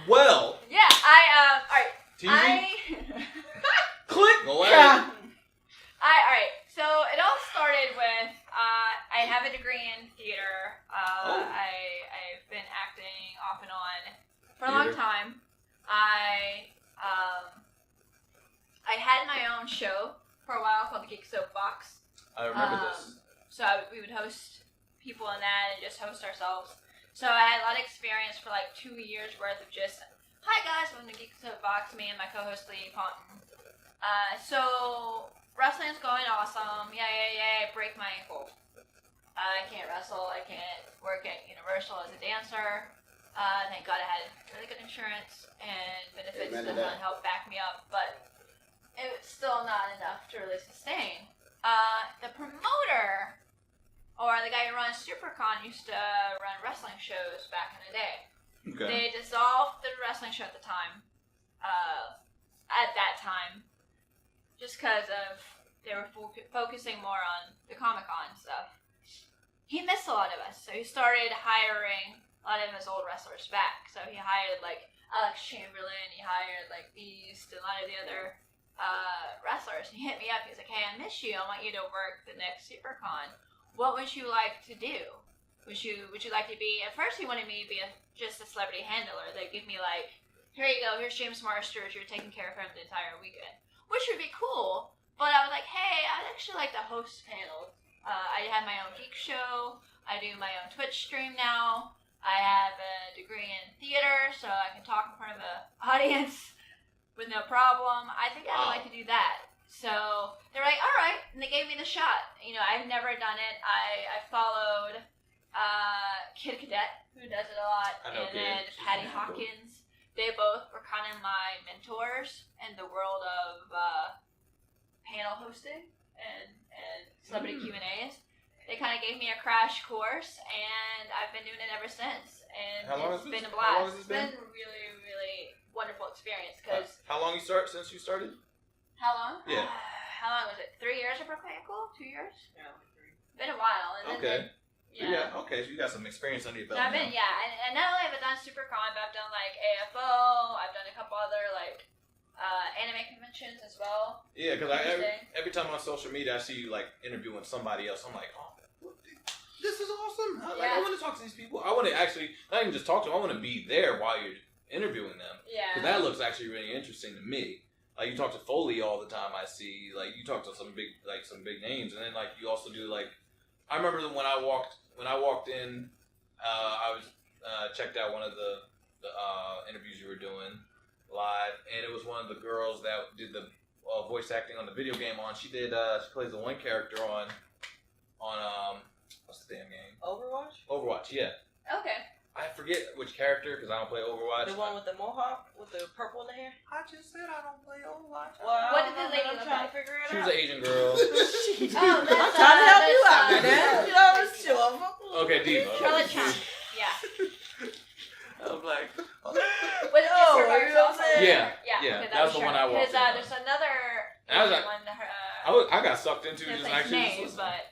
Well. Yeah, alright. Click. Go ahead. Alright, so it all started with, I have a degree in theater. I've been acting off and on for a long time. I had my own show for a while called the Geek Soapbox. I remember this. So we would host people in that and just host ourselves. So I had a lot of experience for like 2 years worth of just, hi guys, welcome to Geek Soapbox, me and my co-host Lee Ponton. So wrestling's going awesome. Yay, break my ankle. I can't wrestle, I can't work at Universal as a dancer. Thank God I had really good insurance and benefits that helped back me up, but it was still not enough to really sustain. The promoter, or the guy who runs SuperCon, used to run wrestling shows back in the day. Okay. They dissolved the wrestling show at the time, just because of they were focusing more on the Comic-Con stuff. He missed a lot of us, so he started hiring a lot of his old wrestlers back. So he hired like Alex Chamberlain, he hired like Beast, and a lot of the other wrestlers. He hit me up. He's like, "Hey, I miss you. I want you to work the next SuperCon. What would you like to do? Would you like to be?" At first, he wanted me to be just a celebrity handler. They'd give me like, "Here you go. Here's James Marsters. You're taking care of him the entire weekend," which would be cool. But I was like, "Hey, I'd actually like to host panels. I have my own geek show. I do my own Twitch stream now. I have a degree in theater, so I can talk in front of an audience with no problem. I think I would like to do that." So they're like, "All right," and they gave me the shot. I've never done it. I followed Kid Cadet, who does it a lot, and then Patty Hawkins. They both were kind of my mentors in the world of panel hosting and celebrity Q&As. They kind of gave me a crash course, and I've been doing it ever since. And it's been a blast. It's been a really, really wonderful experience. How long since you started? How long? Yeah. How long was it? 3 years I broke my ankle? 2 years? Yeah, 3. Been a while. And Okay. Yeah. So you got some experience under your belt. So and not only have I done SuperCon, but I've done like AFO. I've done a couple other like anime conventions as well. Yeah, because every time on social media I see you like interviewing somebody else, I'm like, oh, this is awesome. I want to talk to these people. I want to actually not even just talk to them. I want to be there while you're interviewing them. Yeah. Because that looks actually really interesting to me. Like you talk to Foley all the time. I see like you talk to some big names, and then like you also do like I remember when I walked in, I was checked out one of the interviews you were doing live, and it was one of the girls that did the voice acting on the video game. She plays the one character on what's the damn game? Overwatch, yeah. Okay. I forget which character because I don't play Overwatch. The one with the mohawk with the purple in the hair. I just said I don't play Overwatch. Well, what did the lady look trying like? to figure it She out? was an Asian girl. I'm trying to help you out, man. Sure. Okay, Diva. Charlotte Chang. Yeah. I'm like, Was it just her by herself? Yeah. Yeah. Okay, that was the one I walked in. Because there's another one. I got sucked into just actually. Names, but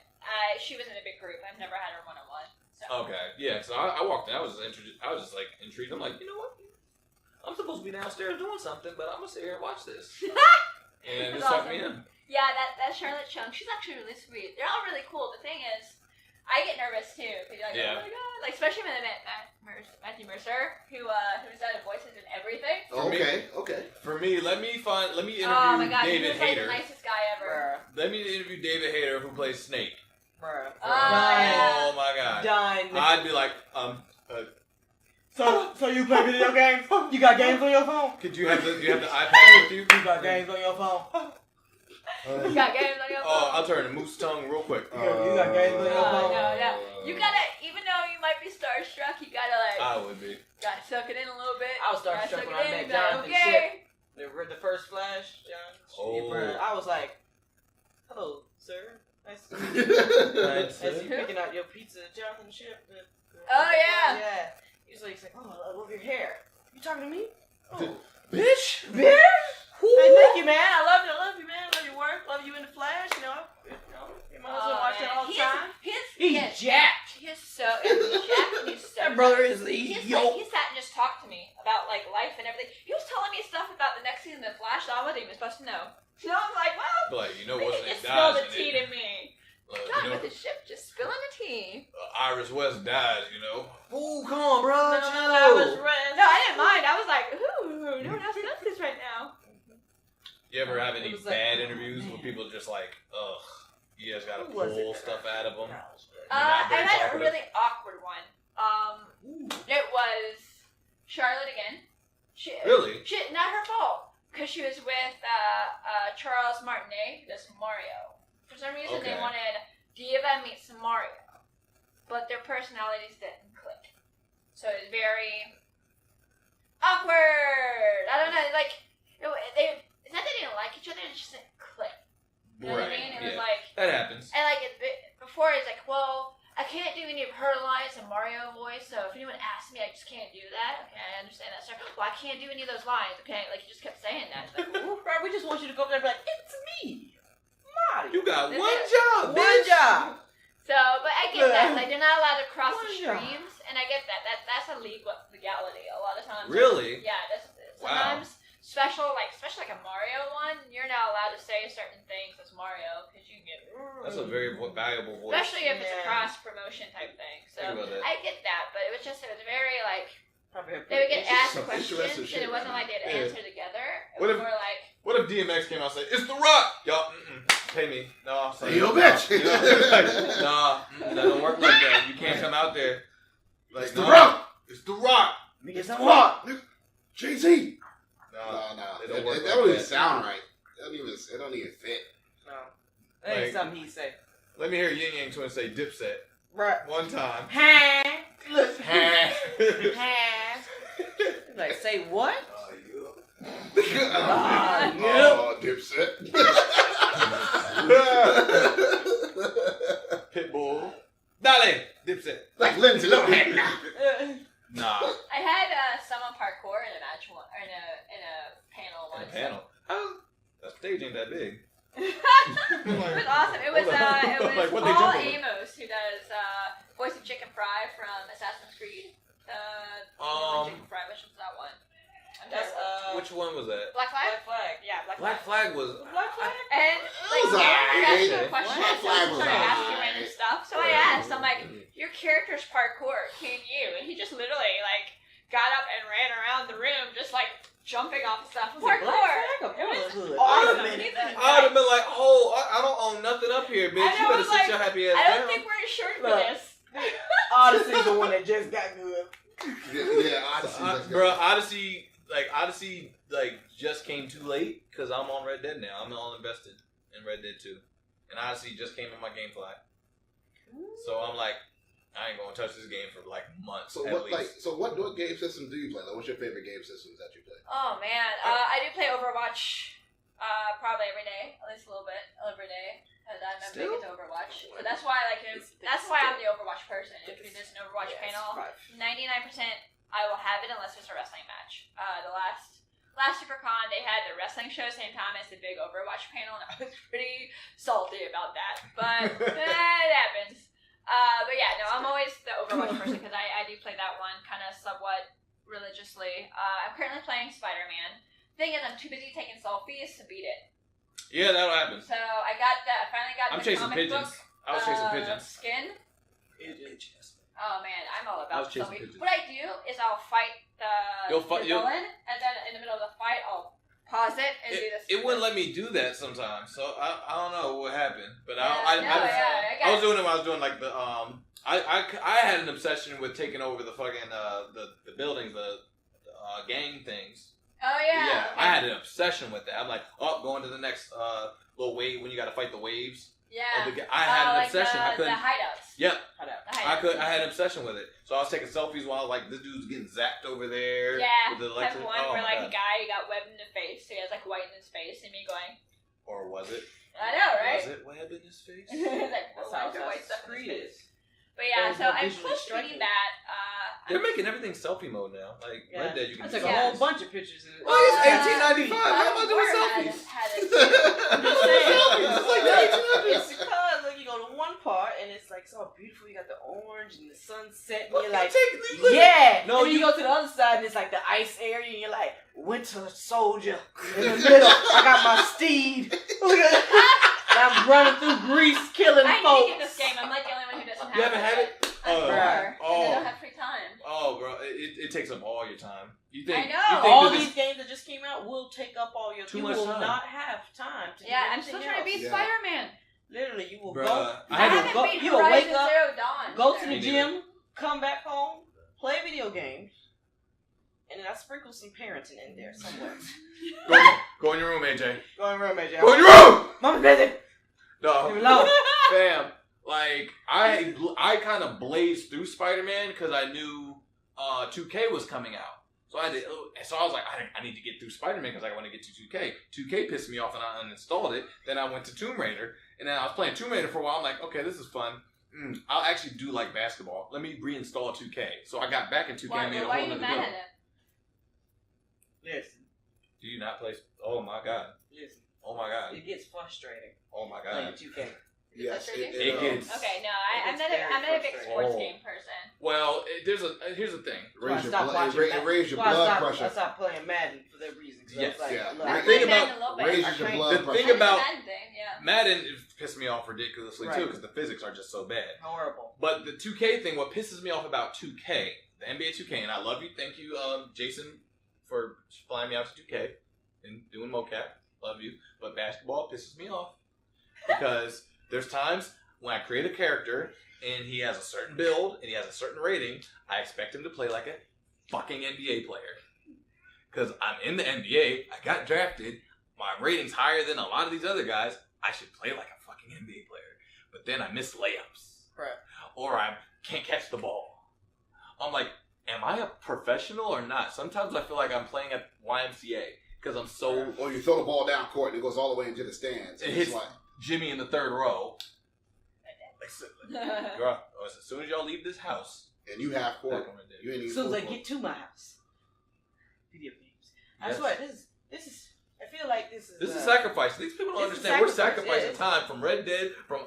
she was in a big group. I've never had her one-on-one. So. Okay, yeah. So I walked in. I was just like intrigued. I'm like, you know what? I'm supposed to be downstairs doing something, but I'm gonna sit here and watch this. And just sucked me in. Yeah, that Charlotte Chung. She's actually really sweet. They're all really cool. The thing is, I get nervous too because you're like, oh my god, like especially when I met Matthew Mercer, who's done voices and everything. Okay. For me, let me interview Oh my god, David he was like Hayter. the nicest guy ever. Let me interview David Hayter, who plays Snake. Bruh. Oh my god. Done. I'd be like, So you play video games? You got games on your phone? do you have the iPad with you? You got games on your phone? You got games on your phone? Oh, I'll turn to moose tongue real quick. You got games on your phone? No. You gotta, even though you might be starstruck, you gotta like. I would be. Gotta suck it in a little bit. I was starstruck when I met Jonathan Okay. The first Flash, John. Oh. I was like, hello, sir. Nice to meet you. As you picking out your pizza, Jonathan Ship. Oh yeah. Yeah. He's like, oh, I love your hair. You talking to me? Oh. Bitch! Hey, thank you, man. I love you, man. I love your work. Love you in the Flash, you know. Your husband watch it all the time. He's jacked. He's jacked. He's so that brother is he sat and just talked to me about like life and everything. He was telling me stuff about the next season of the Flash that I wasn't even supposed to know. So I'm like, well, like, you know what's just name spill dies the tea to me. Not with the ship, just spilling the tea. Iris West dies, you know. Ooh, come on, bro. No, I didn't mind. I was like, ooh, no one else does this right now. You ever have any bad interviews where people just like, ugh, you guys gotta pull stuff out of them? I had a really awkward one. It was Charlotte again. Really? Not her fault, because she was with Charles Martinet, this Mario. For some reason, they wanted Diva meets Mario, but their personalities didn't click. So it was very awkward. I don't know, like it's not that they didn't like each other; it just didn't click. You know what I mean? It was like that happens. And like before, it's like, well, I can't do any of her lines in Mario voice, so if anyone asks me, I just can't do that. Okay, I understand that, sir. Well, I can't do any of those lines. Okay, like you just kept saying that. Like, bro, we just want you to go up there and be like, it's me, Mario. You got one job, bitch. One job. So, but I get that. Like, they're not allowed to cross the streams, and I get that. That's a legality a lot of times. Really? Yeah. Sometimes, especially like a Mario one, you're not allowed to say certain things as Mario because you get. That's a very valuable voice. Especially if it's a cross promotion type thing. So I get that, but it was very like they would get asked questions, and it wasn't like they'd answer together. It was more like. What if DMX came out and said, "It's The Rock"? Y'all, pay me. No, sorry. Hey, yo, bitch. Nah, that don't work like that. You can't come out there. Like, It's The Rock. It's The Rock. It's The Rock. Jay-Z. No. That don't even sound right. It don't even fit. No. That ain't something he say. Let me hear Yin Yang Twin say Dipset. Right. One time. Like, say what? Dipset. Pitbull. Dale. Dipset. Like Lindsay Lohan. Nah. I had someone parkour in a match one, or in a panel once. In a panel? That stage ain't that big. It was awesome. It was like, Paul Amos who does voice of Chicken Fry from Assassin's Creed. Chicken Fry, which was that one? Which one was that? Black Flag? Black Flag. Yeah, Black Flag was. Black Flag? And like, asked you a question, Black Flag was started asking alright. random stuff. So I asked, I'm like, your character's parkour, can you? And he just literally like got up and ran around the room, just like jumping off stuff. Parkour. It was awesome. I would have been like, I don't own nothing up here, bitch. You better sit your happy ass down. I don't think we're insured for this. Odyssey's the one that just got good. Yeah, Odyssey. Bro, Odyssey just came too late because I'm on Red Dead now. I'm all invested in Red Dead 2. And Odyssey just came on my GameFly. So I'm like, I ain't gonna touch this game for like months at least. So what game system do you play? Like, what's your favorite game systems that you play? Oh man, I do play Overwatch probably every day, at least a little bit every day. Because I'm big into Overwatch. So that's why I'm the Overwatch person. If there's an Overwatch panel, 99% I will have it unless there's a wrestling match. The last SuperCon, they had the wrestling show same time as the big Overwatch panel, and I was pretty salty about that. But it happens. But yeah, no, I'm always the Overwatch person because I do play that one kind of somewhat religiously. I'm currently playing Spider-Man. Thing is, I'm too busy taking selfies to beat it. Yeah, that'll happen. So I finally got the comic pigeons. book I was chasing pigeons. Skin. Pigeons. Oh man, I'm all about chasing selfies. pigeons. What I do is I'll fight the villain, and then in the middle of the fight, I'll pause it and do this. It wouldn't let me do that sometimes, so I don't know what happened. But I was doing it when I was doing like the I had an obsession with taking over the fucking the buildings, the gang things. Oh yeah. Yeah, okay. I had an obsession with that. I'm like, going to the next little wave when you got to fight the waves. Yeah. I had an obsession. I couldn't. The hideouts. Yep. The hideouts. I had an obsession with it. So I was taking selfies while like this dude's getting zapped over there. Yeah. With the Type electric. one where like a guy got webbed in the face, so he has like white in his face, and me going. Or was it? I know, right? Was it web in his face? Like, That's how white stuff in his Creed face. is. But yeah, so I'm visually close to beating that. They're making everything selfie mode now. Like Red Dead, you can I took do a whole bunch of pictures. Oh, it's 1895. Why am I doing selfies? I'm just saying. It's like the 1800s. It's because like you go to one part and it's like so beautiful. You got the orange and the sunset, and you're like, yeah. No, and then you go to the other side and it's like the ice area, and you're like, Winter Soldier in the middle. I got my steed. And I'm running through Greece killing I folks. need to get this game. I'm like the only one who doesn't have it. You haven't had it? I'm poor, and I don't have free time. Oh, bro, it takes up all your time. You I think? know. You think All that these games that just came out will take up all your time. You will not have time to do I'm anything still trying to beat else. Spider-Man. Literally, you will Bruh, go. I haven't beat You will wake Horizon up, Zero Dawn. go to either. the gym, come back home, play video games, and then I sprinkle some parenting in there somewhere. Go in your room, AJ. Go in your room, AJ. Go in your room! Mama's busy. No. Leave me alone. Fam, like, I kind of blazed through Spider-Man because I knew 2K was coming out. So I was like, I need to get through Spider-Man because I want to get to 2K. 2K pissed me off and I uninstalled it. Then I went to Tomb Raider. And then I was playing Tomb Raider for a while. I'm like, okay, this is fun. I'll actually do like basketball. Let me reinstall 2K. So I got back in 2K and made a Why whole are you nother mad game. at him? Listen, Do you not play? Oh my god. listen. Oh my god. It gets frustrating Oh my playing god. 2K. Yes, It gets. Okay, no, I'm It's not very a big frustrating. sports Oh. game person. Well, here's the thing. Raise your Stop blood, watching Madden. raise your Well, blood I pressure. stopped playing Madden for that reason. So Yes. it's like, Yeah. look, The I thing play about- Madden a little bit. Raises your I blood The pressure. thing about Madden thing, yeah. Madden pissed me off ridiculously too Right. because the physics are just so bad. horrible. But the 2K thing, what pisses me off about 2K, the NBA 2K, and I love you, thank you, Jason, for flying me out to 2K and doing mocap. Love you. But basketball pisses me off because there's times when I create a character and he has a certain build and he has a certain rating, I expect him to play like a fucking NBA player. Because I'm in the NBA, I got drafted, my rating's higher than a lot of these other guys, I should play like a fucking NBA player. But then I miss layups. Right. Or I can't catch the ball. I'm like, am I a professional or not? Sometimes I feel like I'm playing at YMCA because I'm so... Or you throw the ball down court and it goes all the way into the stands. It And hits it's like, Jimmy in the third row. Girl, as soon as y'all leave this house, and you have court. You ain't even As soon as full I court. get to my house. Video games. I Yes. swear, this is. I feel like this is. This is sacrifice. These people don't It's a understand. We're sacrifice, sacrificing yeah. time from Red Dead, from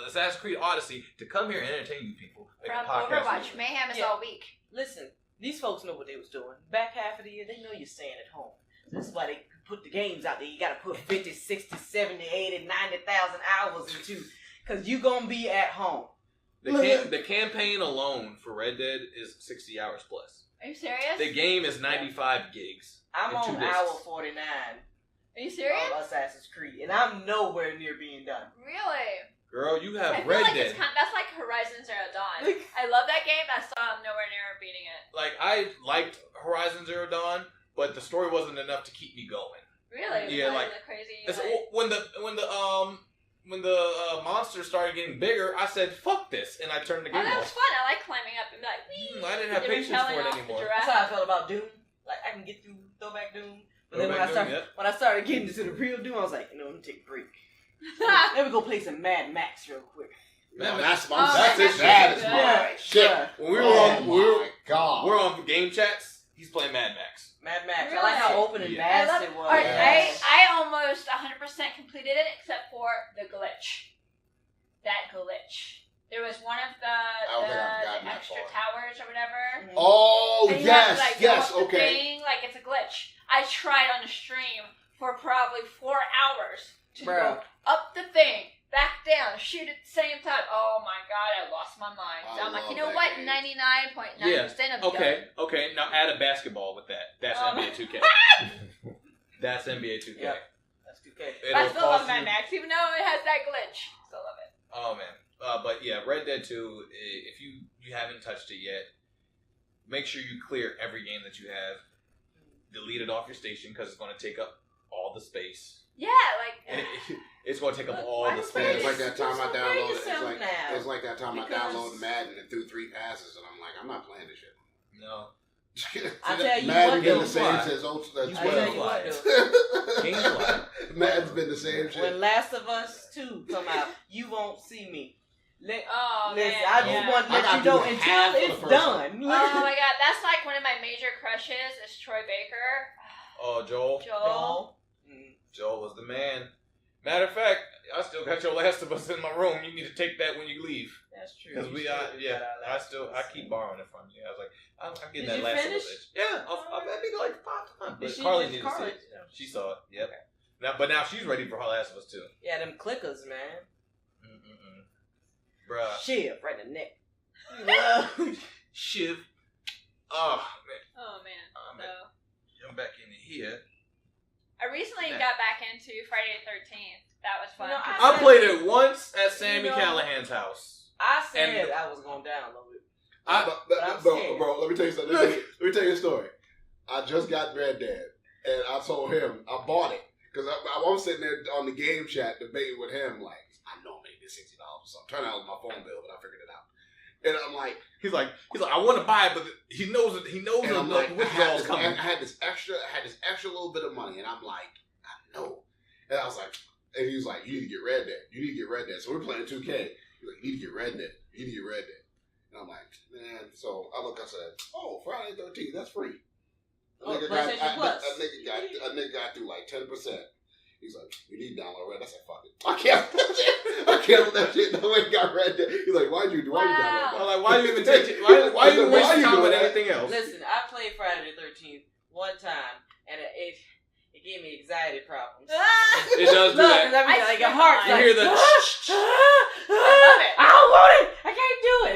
Assassin's Creed Odyssey to come here and entertain you people. Make a From podcast Overwatch. with you. Mayhem is Yeah. all week. Listen, these folks know what they was doing. Back half of the year, they know you're staying at home. This is why they put the games out there. You got to put 50, 60, 70, 80, 90,000 hours into, because you going to be at home. The campaign alone for Red Dead is 60 hours plus. Are you serious? The game is 95 gigs. I'm in 2 on discs. hour 49 Are you serious? of Assassin's Creed, and I'm nowhere near being done. Really? Girl, you have I feel Red like Dead. that's like Horizon Zero Dawn. Like- I love that game, but I still am nowhere near beating it. Like, I liked Horizon Zero Dawn, but the story wasn't enough to keep me going. Really? Yeah, Because like- of the crazy. It's, Like, when the monsters started getting bigger, I said, "Fuck this," and I turned the oh, game that was off. fun. I like climbing up and be like, whee! I didn't have They were patience telling for it off the anymore. giraffe. That's how I felt about Doom. Like, I can get through Throwback Doom, but then when I started getting into the real Doom, I was like, let me take a break. Let me go play some Mad Max real quick. No, Man, that's Oh, my that's that's it. that is Yeah. my shit. Yeah. When we were Oh on, my god. we're on game chats. He's playing Mad Max. Mad Max. Really? I like how open and Yeah. I vast love it was. Alright, Yes. I almost 100% completed it except for the glitch. That glitch. There was one of don't think I've the gotten that extra far. towers or whatever. Oh And you have yes, to, like, yes, go up the okay. thing, like it's a glitch. I tried on the stream for probably 4 hours to Bruh. go up the thing, back down, shoot at the same time. Oh my god, I lost my mind. I So I'm like, love you know that what? game. 99.9% of Okay. Now add a basketball with that. That's NBA 2K. That's NBA 2K. Yeah. That's 2K. But I It'll still love cost Mad you- Max, even though it has that glitch. Still love it. Oh man. But yeah, Red Dead 2. If you haven't touched it yet, make sure you clear every game that you have. Delete it off your station because it's going to take up all the space. Yeah, like It's going to take up all Why the you It's space. like that time I Just downloaded. play yourself now. It's like that time I Because- downloaded Madden and threw 3 passes, and I'm like, I'm not playing this shit. No. I tell you Madden's what, been though. the same since You I tell you 12. what, though. Games like Madden's been the same shit. When Last of Us 2 come out, you won't see me Listen, I just want to let you know until it's done. Oh my god, that's like one of my major crushes is Troy Baker. Oh, Joel. Joel was the man. Matter of fact, I still got your Last of Us in my room. You need to take that when you leave. That's true. Because I keep borrowing it from you. I was like, I'm getting Did that Last finish? of Us. Yeah, I've been like 5 times. But She Carly just needed to see it. Yeah. She saw it. Yep. Okay. Now she's ready for her Last of Us too. Yeah, them clickers, man. Bruh. Shiv, right in the neck. Shiv. Oh man. I'm back in here. I recently got back into Friday the 13th. That was fun. I played it once at Sammy Callahan's house. I said I was gonna download it. Bro, let me tell you something. Let me tell you a story. I just got Red Dead, and I told him I bought it because I was sitting there on the game chat debating with him like, I know I made this $60 or something. Turned out it was my phone bill, but I figured it out. And I'm like, he's like, I want to buy it, but he knows it. He knows and I'm like, withdrawals coming. I had this extra little bit of money, and I'm like, I know. And I was like, and he was like, you need to get Red Dead. You need to get Red Dead. So we're playing 2K. He's like, you need to get Red Dead. You need to get Red Dead. And I'm like, man. So I said, oh, Friday the 13th, that's free. A nigga got through like 10%. He's like, you need to download Red Dead. I said, fuck it. I canceled that shit. No one got Red Dead. He's like, why you download that? I'm like, why you even take it? Why you waste time with anything else? Listen, I played Friday the 13th one time, and it gave me anxiety problems. It does do that. Like your heart. You hear the. I love it. I don't want it. I can't do it.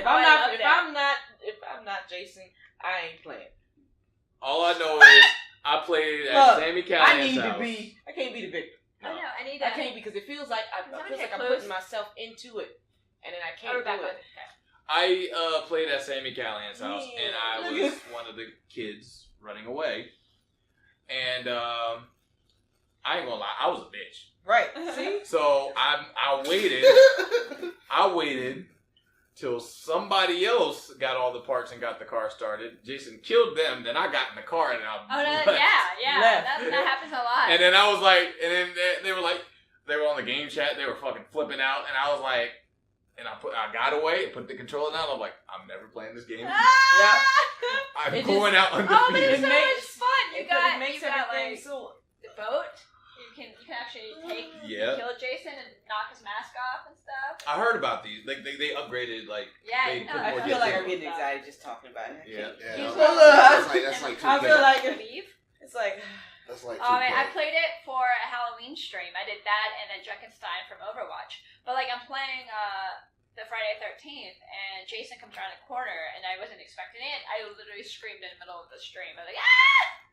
If I'm not Jason, I ain't playing. All I know is I played at Sammy Callahan's house. I can't be the victim. No. I can't because it feels like I'm putting myself into it, and then I can't do it. I played at Sammy Callahan's house, and I was one of the kids running away. And I ain't gonna lie, I was a bitch. Right. See? So I waited till somebody else got all the parts and got the car started. Jason killed them, then I got in the car and left. That happens a lot. And then I was like, and then they were on the game chat, they were fucking flipping out, and I was like, and I got away and put the controller down. I'm like, I'm never playing this game. I'm going out undefeated. Oh, but it's so much fun. You got everything like the boat. You can actually kill Jason and knock his mask off and stuff. I heard about these. Like they upgraded. Like I feel like I'm getting excited just talking about it. That's like 2K. I feel like it's like. That's like 2K. Oh man, I played it for a Halloween stream. I did that and then Junkenstein from Overwatch. But like I'm playing the Friday 13th and Jason comes around the corner and I wasn't expecting it. I literally screamed in the middle of the stream. I was like, ah!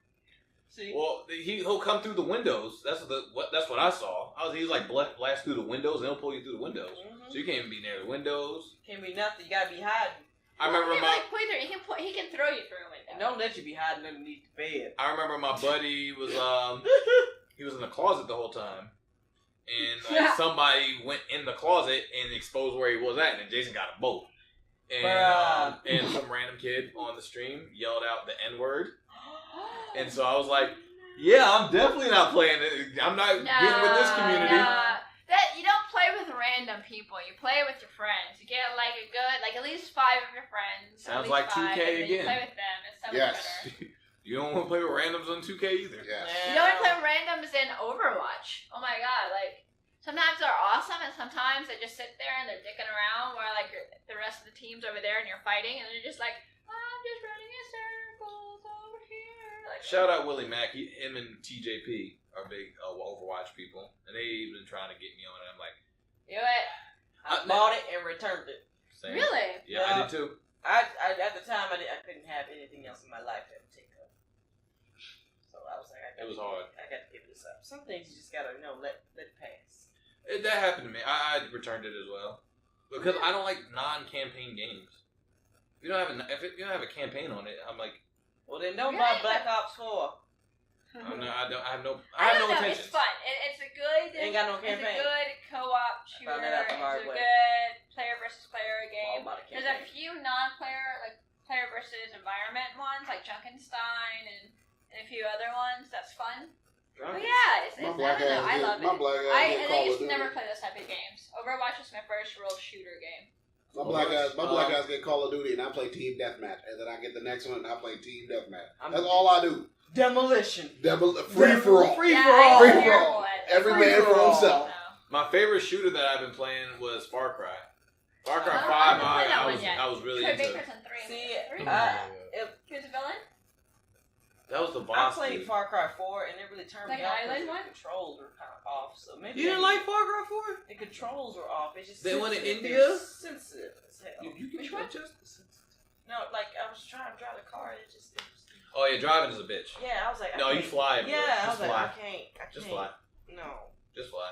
See? Well, he'll come through the windows. That's what I saw. He's like blast through the windows and he'll pull you through the windows. Mm-hmm. So you can't even be near the windows. Can't be nothing. You gotta be hiding. I remember he can throw you through a window. Don't let you be hiding underneath the bed. I remember my buddy was he was in the closet the whole time, and like, somebody went in the closet and exposed where he was at, and Jason got a boat. And some random kid on the stream yelled out the N-word, and so I was like, "Yeah, I'm definitely not playing it. I'm not getting with this community." That you don't play with random people. You play with your friends. You get like at least 5 of your friends. Sounds like 2K again. You play with them. It's so much better. You don't want to play with randoms on 2K either. Yes. You don't want to play with randoms in Overwatch. Oh my god, like sometimes they're awesome and sometimes they just sit there and they're dicking around while like the rest of the team's over there and you're fighting and they're just like, I'm just running in circles over here. Like, shout out Willie Mack. Him and TJP are big Overwatch people, and they've been trying to get me on it. I'm like, do it. I bought it and returned it. Same. Really? Yeah, I did too. I at the time I couldn't have anything else in my life that would take up. So I was like, it was hard. I got to give this up. Some things you just gotta let it pass. That happened to me. I returned it as well because I don't like non-campaign games. If you don't have a campaign on it, I'm like, well then don't buy Black Ops 4. I have no It's intention. fun. It's a good. Ain't got no campaign. It's a good co-op shooter. It's a good player versus player game. There's a few non-player like player versus environment ones like Junkenstein and a few other ones. That's fun. But yeah, I love it. I used to never play those type of games. Overwatch was my first real shooter game. My black guys get Call of Duty and I play Team Deathmatch, and then I get the next one and I play Team Deathmatch. That's all I do. Demolition. Free for all. Free for all. Every man for himself. My favorite shooter that I've been playing was Far Cry. Far Cry 5, I was really into. See, who's the villain? That was the boss. I played Far Cry 4 and it really turned me off. Island one? The controls were kind of off, so maybe you didn't like Far Cry 4? The controls were off. It's just they went to India. They're sensitive as hell. You can adjust the sensitivity. No, like I was trying to drive the car. It was oh, yeah, driving is a bitch. Yeah, I was like, no, you fly. Yeah, I was fly. like, I can't. Just fly. No. Just fly.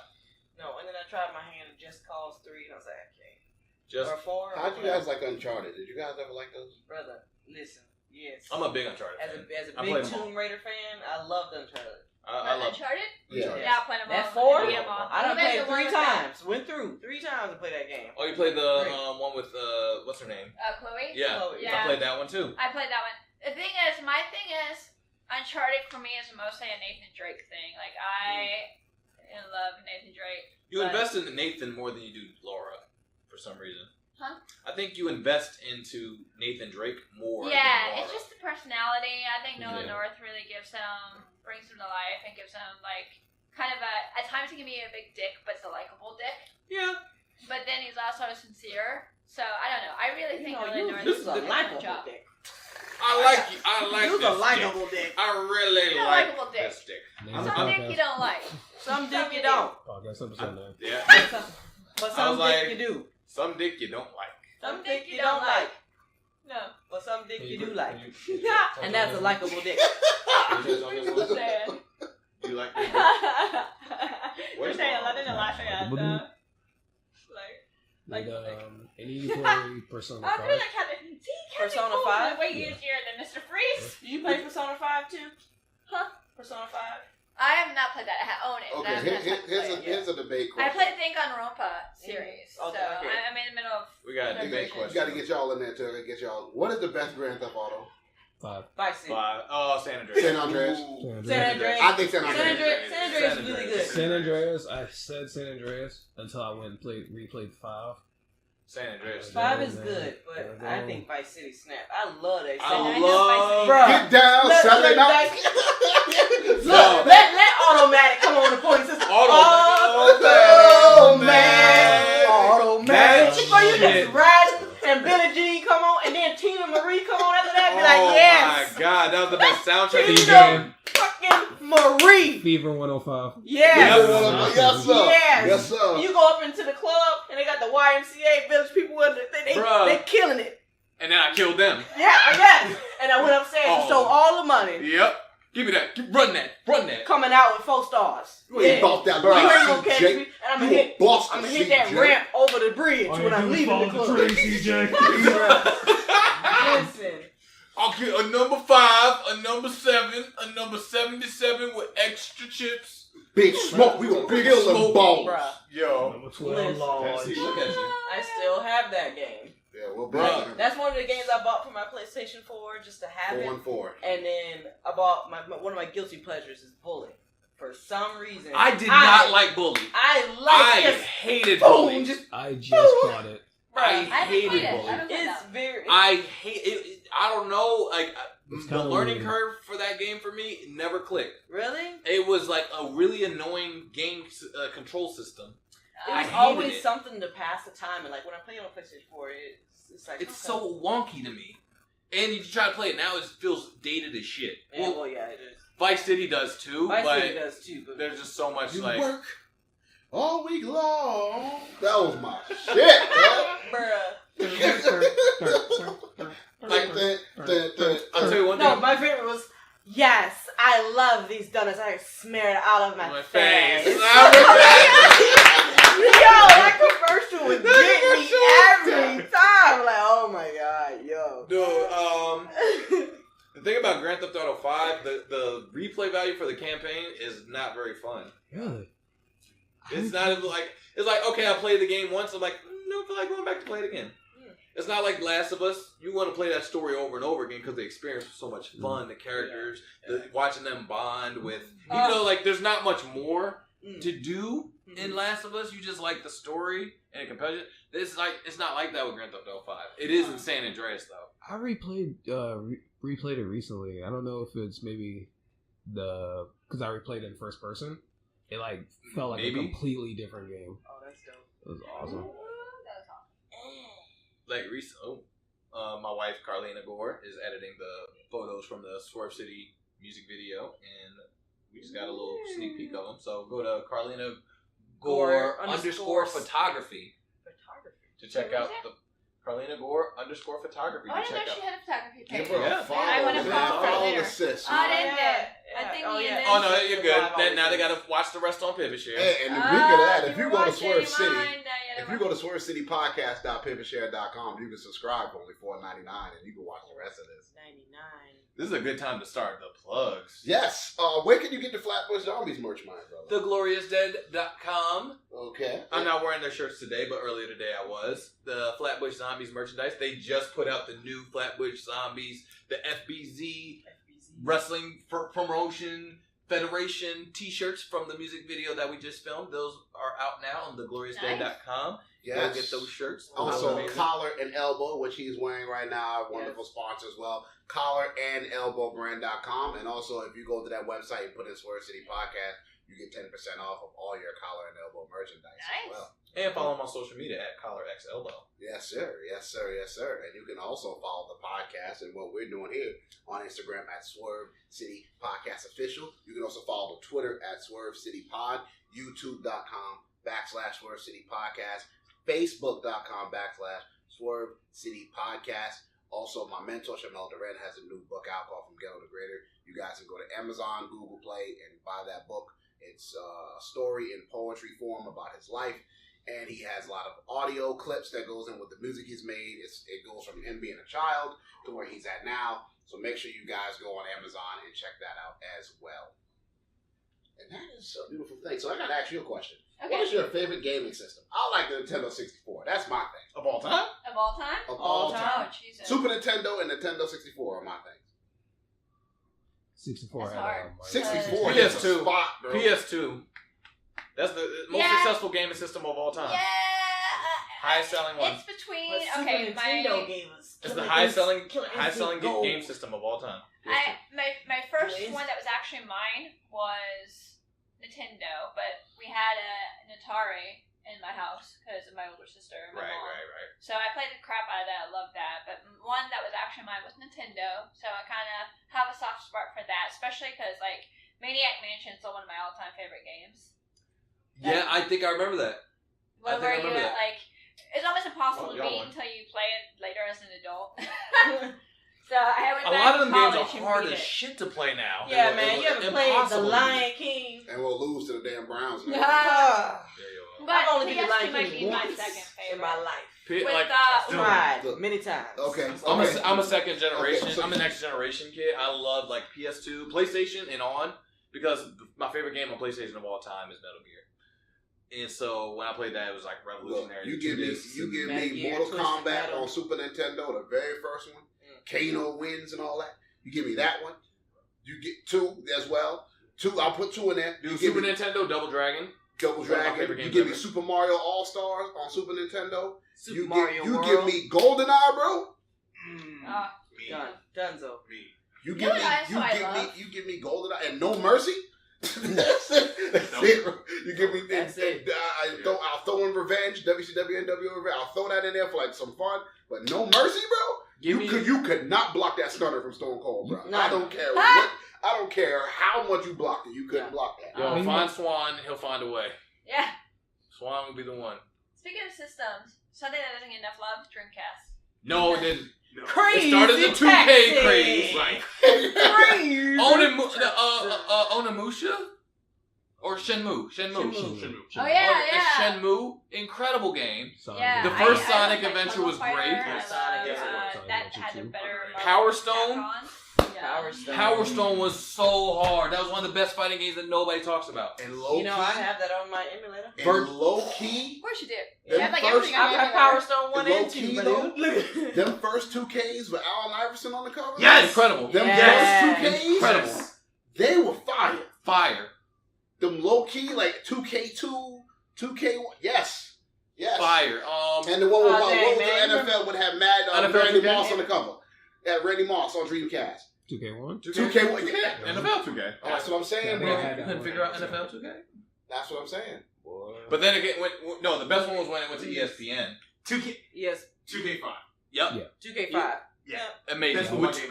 No, and then I tried my hand at Just Cause 3, and I was like, I can't. Just or 4. How'd you guys like Uncharted? Did you guys ever like those? Brother, listen. Yes. I'm a big Uncharted fan. As a big Tomb Raider fan, I loved Uncharted. I love Uncharted? Yeah. Yeah, I played them all. That 4? I done played it 3 times. Went through 3 times to play that game. Oh, you played the one with, what's her name? Chloe? Yeah. Chloe. I played that one too. I played that one. My thing is, Uncharted for me is mostly a Nathan Drake thing. Like, I love Nathan Drake. You invest in Nathan more than you do Laura, for some reason. Huh? I think you invest into Nathan Drake more. Yeah, than it's just the personality. I think Nolan North really brings him to life and gives him, like, kind of at times he can be a big dick, but it's a likable dick. Yeah. But then he's also sincere. So, I don't know. I really think Nolan North is does a a likable job. dick. I like you. I like You're this a likable dick. I really You're a like likable dick. this dick. Some dick you don't like. Some dick you don't. Podcast episode 9. Yeah. But some dick you do. Some dick you don't like. Some dick you don't like. No. But some dick you do like. Yeah. And that's a likable dick. Just saying. You like this? You're saying a lot in the last year. Like, any you play Persona 5? Persona 5? Way easier than Mr. Freeze. You play Persona 5 too? Huh? Persona 5? I have not played that. I own it. Okay, here's a debate question. I played Danganronpa series, so Okay. I'm in the middle of. We got a debate question. We got to get y'all in there to get y'all. What is the best Grand Theft Auto? 5. Vice City. 5. Oh, San Andreas. San Andreas. San Andreas. I think San Andreas. San Andreas is really good. San Andreas. I said San Andreas until I went and replayed 5. San Andreas. 5 is good, but I think Vice City snap. I love that. I love. Get down, Saturday night. Look, let Automatic come on the point system. Automatic. Before you just ride and Billie Jean come on, and then Tina Marie come on after that, be like, yes. Oh my god, that was the best soundtrack. Tina fucking Marie. Fever 105. Yes. Yes, sir. Yes. Yes, sir. You go up into the club and they got the YMCA Village people with it. They killing it. And then I killed them. Yeah, yes. And I went upstairs and stole all the money. Yep. Give me that. Run that. Coming out with 4 stars. You ain't bought that You ain't gonna right, catch CJ. me. And I'm gonna hit that ramp over the bridge when I'm leaving the club. Listen. I'll get a number 5, a number 7, a number 77 with extra chips. Big smoke. We were big smoke balls. Bruh. Yo. Number 12. Look at you. I still have that game. Yeah, we'll Bruh. That's one of the games I bought for my PlayStation 4 just to have it. 4-1-4. And then I bought one of my guilty pleasures is Bully. For some reason, I did not like Bully. I hated boom, Bully. I just bought it. I hated Bully. It's very. I hate it. I don't know. Like It's the kinda learning weird. curve for that game for me never clicked. Really? It was like a really annoying game control system. It I was hated always it. something to pass the time, and like when I play on PlayStation 4, it's like It's so wonky to me. And if you try to play it now, it just feels dated as shit. Yeah, well, yeah, it is. Vice City does too, Vice but City does too, but there's just so much You like. work all week long. That was my shit, Like, bro. I'll tell you one no, thing. my favorite was. Yes, I love these donuts. I smear it all over my face. Yo, that commercial would get me every time. Like, oh my god, yo. Dude, the thing about Grand Theft Auto 5, the replay value for the campaign is not very fun. Really? It's not like okay, I played the game once. I'm like, no, I feel like going back to play it again. It's not like Last of Us. You want to play that story over and over again because the experience was so much fun. The characters, watching them bond with, even though like there's not much more. to do in Last of Us. You just like the story and it compels you. It's not like that with Grand Theft Auto 5. It is in San Andreas though. I replayed it recently. I don't know if it's maybe because I replayed it in first person. It like felt like a completely different game. Oh, that's dope. It was awesome. Like recently, my wife Carlina Gore is editing the photos from the Swerve City music video, and we just got a little sneak peek of them. So go to Carlina Gore _ photography to check out the Carlina Gore _ photography. Oh, I didn't know she had a photography page. Give her a follow. I want to follow her later. I didn't. Oh no, you're good. Now they gotta watch the rest on Pivot Share. Hey, and speaking of that, if you go to Swerve City, if you go to SwerveCityPodcast.pivotshare.com, you can subscribe for only $4.99, and you can watch the rest of this. $99. This is a good time to start the plugs. Yes. Where can you get the Flatbush Zombies merch, my brother? TheGloriousDead.com. Okay. I'm not wearing their shirts today, but earlier today I was. The Flatbush Zombies merchandise. They just put out the new Flatbush Zombies, the FBZ Wrestling Promotion Federation t-shirts from the music video that we just filmed. Those are out now on TheGloriousDead.com. Yes. Go get those shirts. Also, Collar and Elbow, which he's wearing right now, wonderful sponsor as well. CollarandElbowBrand.com. And also, if you go to that website and put in Swerve City Podcast, you get 10% off of all your Collar and Elbow merchandise as well. And follow them on social media at CollarXElbow. Yes, sir. Yes, sir. Yes, sir. And you can also follow the podcast and what we're doing here on Instagram at Swerve City Podcast Official. You can also follow the Twitter at Swerve City Pod, YouTube.com/Swerve City Podcast, Facebook.com/Swerve City Podcast. Also, my mentor, Shamel Duran, has a new book out called From Ghetto to Greater. You guys can go to Amazon, Google Play, and buy that book. It's a story in poetry form about his life. And he has a lot of audio clips that goes in with the music he's made. It goes from him being a child to where he's at now. So make sure you guys go on Amazon and check that out as well. And that is a beautiful thing. So I got to ask you a question. Okay. What is your favorite gaming system? I like the Nintendo 64. That's my thing. Of all time? Of all time? Of all time. Oh, Jesus. Super Nintendo and Nintendo 64 are my things. 64 That's hard. 64 PS2. is a spot, bro. PS2. That's the most successful gaming system of all time. Yeah. Highest selling one. It's between Nintendo game was It's the highest selling game system of all time. My first one that was actually mine was Nintendo, but we had an Atari in my house because of my older sister and my mom. Right. So I played the crap out of that. I loved that. But one that was actually mine was Nintendo. So I kind of have a soft spot for that, especially because like Maniac Mansion is still one of my all-time favorite games. Yeah, I think I remember that. Where you like, it's almost impossible to beat until you play it later as an adult. So I went back a lot of them games to are hard as shit to play now. Yeah, man, you ever played The Lion King? And we'll lose to the damn Browns. But I've only been The Lion might King be my once second favorite in my life. Tried many times. Okay. I'm a second generation. Okay, so I'm a next generation kid. I love like PS2, PlayStation, and on because my favorite game on PlayStation of all time is Metal Gear. And so when I played that, it was like revolutionary. Look, you give me Mortal Kombat on Super Nintendo, the very first one. Kano wins and all that. You give me that one. You get 2 as well. 2, I'll put 2 in there. Do Super Nintendo, Double Dragon. You give me Super Mario All Stars on Super Nintendo. Super Mario World. You give me GoldenEye, bro. Dunzo. You give me GoldenEye and No Mercy. That's it. You give me I'll throw in Revenge, WCW NWO Revenge. I'll throw that in there for like some fun. But No Mercy, bro. You could not block that stunner from Stone Cold, bro. No. I don't care I don't care how much you blocked it. You couldn't block that. Yo, find Swan, he'll find a way. Yeah. Swan will be the one. Speaking of systems, something that doesn't get enough love, Dreamcast. No, it didn't. No. Crazy. It started the 2K craze. Like Crazy. Onimusha? Or Shenmue. Oh, yeah. Shenmue, incredible game. Yeah, the first I Sonic like Adventure was great. That had a better Power Stone. Yeah. Power Stone was so hard. That was one of the best fighting games that nobody talks about. And low key, I have that on my emulator. And low key. Of course you did. You have like first, everything on I got Power Stone 1 and 2. Them first 2Ks with Allen Iverson on the cover. Yes, incredible. Them first 2Ks. Incredible. They were fire. them low key like 2K2, 2K1. Yes. Fire. And the one with what was man, the NFL would have Mad NFL Randy 2K? Moss on the cover. Yeah, Randy Moss on Dreamcast. 2K1? 2K1, yeah. NFL 2K. That's what I'm saying, bro. Yeah, You couldn't figure out NFL 2K? That's what I'm saying. But then again, the best one was when it went to ESPN. 2K. Yes. 2K5. Yep. Yeah. 2K5. Yeah. Amazing. That's the Which, one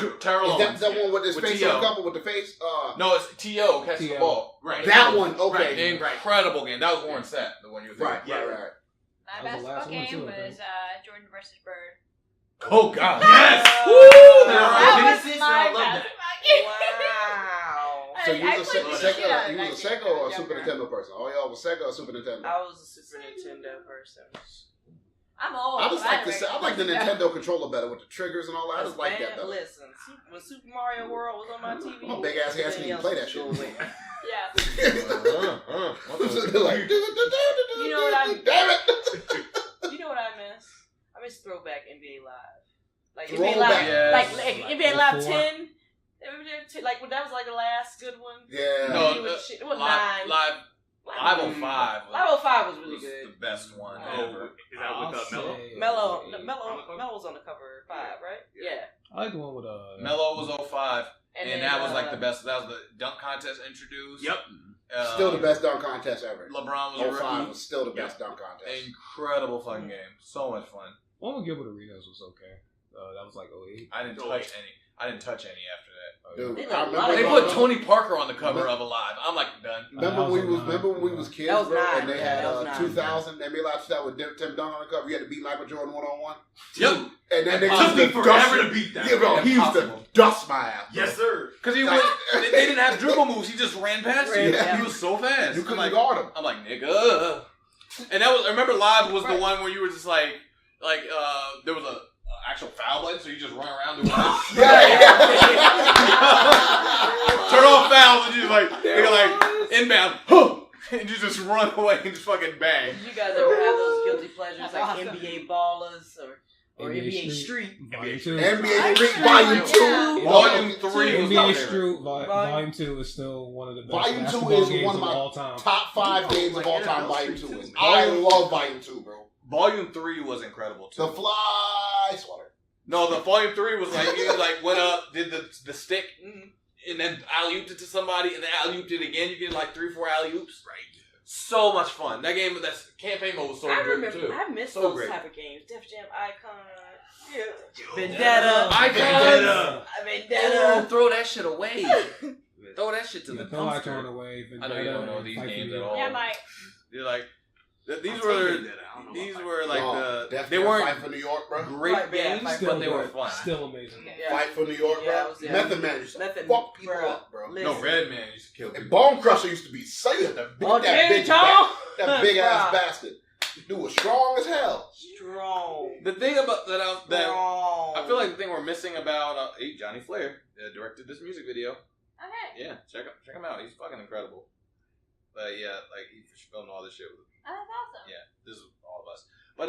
game. Terrell Is that one with his With face T.O. on the cover with the face? No, it's T.O. catching the ball. Right. That one, okay. Incredible game. That was Warren Sapp, the one you were thinking. Right. My That was the last basketball one, game too, I was think. Jordan versus Bird. Oh, God. Yes! That was Genesis, my I love that. basketball game. Wow. So you I was a played the shit out of that Sega game or a as a Super younger. Nintendo person? Oh, y'all was Sega or Super Nintendo? I was a Super Nintendo person. I'm old. I just like the Nintendo controller better with the triggers and all that. I just like that Man, better. listen, when Super Mario World was on my TV, My big ass hands can't even play that shit. Yeah. Like, You know what I- damn it! You know what I miss? I miss throwback NBA Live. Like Throwback. NBA Live, Yes. like NBA Live 04. 10. Like when that was like the last good one. Yeah. No, It was Live 9. 505 505 was really was good. the best one Oh, ever. is that with Mello? Mello was on the cover 5, right? Yeah. I like the one with Mello was 05, and then, that was like the best. That was the dunk contest introduced. Yep. Still the best dunk contest ever. LeBron was a 05 rookie. was still the best dunk contest. Incredible fucking game. So much fun. one with Gilbert Arenas was okay. That was like 08. I didn't touch any. I didn't touch any after that. Dude, They I got a lot remember of- They put Tony Parker on the cover of Alive. I'm like done. Remember when we was kids, That was bro, nine. and they Yeah, had that was nine. 2000 NBA Live 2000 with Tim Duncan on the cover. You had to beat Michael Jordan 1-on-1. Yep. And then they It took me used to forever dust. to beat that. Yeah, bro, he used to Impossible. dust my ass. Bro. Yes, sir. Because he was, they didn't have dribble moves. He just ran past you. Yeah. He was so fast. You I'm couldn't like, guard him. I'm like, nigga. And that was, I remember Live was the one where you were just like there was a actual foul button, so you just run around doing turn off fouls and you like inbound, and you just run away and just fucking bang. Did you guys ever have those guilty pleasures like NBA Ballers or NBA Street? Volume 2. NBA Street Volume 2. Volume 3 was NBA out there. Street Volume 2 is still one of the best Volume 2 basketball is games one of of my all time. top 5 games of all time. Volume 2 is. I love Volume 2, bro. Volume 3 was incredible too. The fly swatter. No, the Volume 3 was like you like went up, did the stick, and then alley-ooped it to somebody, and then alley-ooped it again. You get like 3-4 alley-oops. Right. So much fun. That game, that campaign mode was so good too. I miss So those great. type of games. Def Jam Icon. Vendetta. Icon. Vendetta. Oh, throw that shit away. Throw that shit to the Throw Icon dumpster. away. I know you don't know these games at all. Yeah, Mike. They're like these I'll were take Vendetta. I don't know these about were like Death they Jam weren't Fight for New York, bro. great Right, yeah, games, Fight but they were fun. Still amazing. Yeah. Fight for New York, Yeah, bro. it was- yeah. Method Man used to Method fuck people bro. up, bro. Listen. No, Redman used to kill And people. Bone Crusher used to be saying that big ass bastard. Dude was strong as hell. Strong. The thing about that Strong. I feel like the thing we're missing about Johnny Flair directed this music video. Okay. Yeah, check him out. He's fucking incredible. But yeah, like he filmed all this shit with. Oh, that's awesome. Yeah, this is all of us. But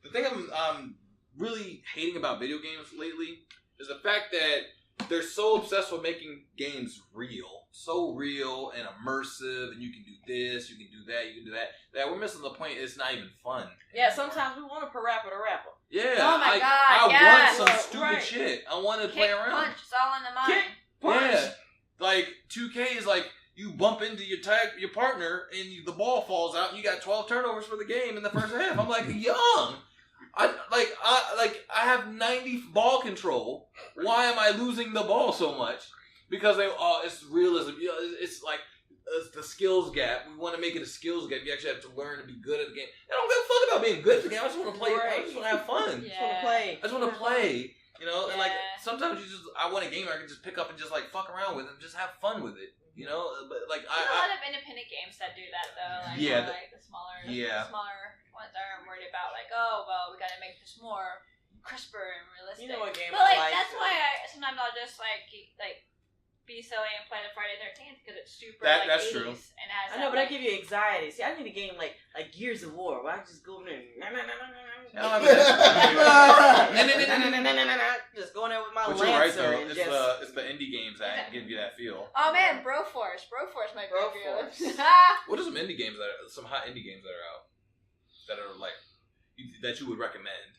the thing I'm really hating about video games lately is the fact that they're so obsessed with making games real, so real and immersive, and you can do this, you can do that, you can do that. That we're missing the point. It's not even fun. Yeah, sometimes we want to parappa the rapper. Yeah. Oh my I God, yes. want some stupid Right. shit. I want to Kick, play around. punch, it's all in the mind. Punch. Yeah, like 2K is like you bump into your partner and the ball falls out and you got 12 turnovers for the game in the first half. I'm like young. I have 90 ball control. Why am I losing the ball so much? Because it's realism. You know, it's like it's the skills gap. We want to make it a skills gap. You actually have to learn to be good at the game. I don't give a fuck about being good at the game. I just want to play. I just want to have fun. Just want to play. I just want to play. You know, and like Yeah. sometimes I want a game I can just pick up and just like fuck around with and just have fun with it. You know, but like There's a lot of independent games that do that though. Like, Yeah, like the smaller ones aren't worried about like, oh well, we gotta make this more crisper and realistic. You know what game but I like like? that's why sometimes I'll just like be silly and play the Friday the 13th because it's super That's 80s true. and has I know, that, but I like, give you anxiety. See, I need a game like Gears of War where I can just go over there and just go go in there with my But Lancer you're right though. and It's the indie games that give you that feel. Oh man, Broforce might be Broforce. What are some indie games some hot indie games that are out that are like that you would recommend?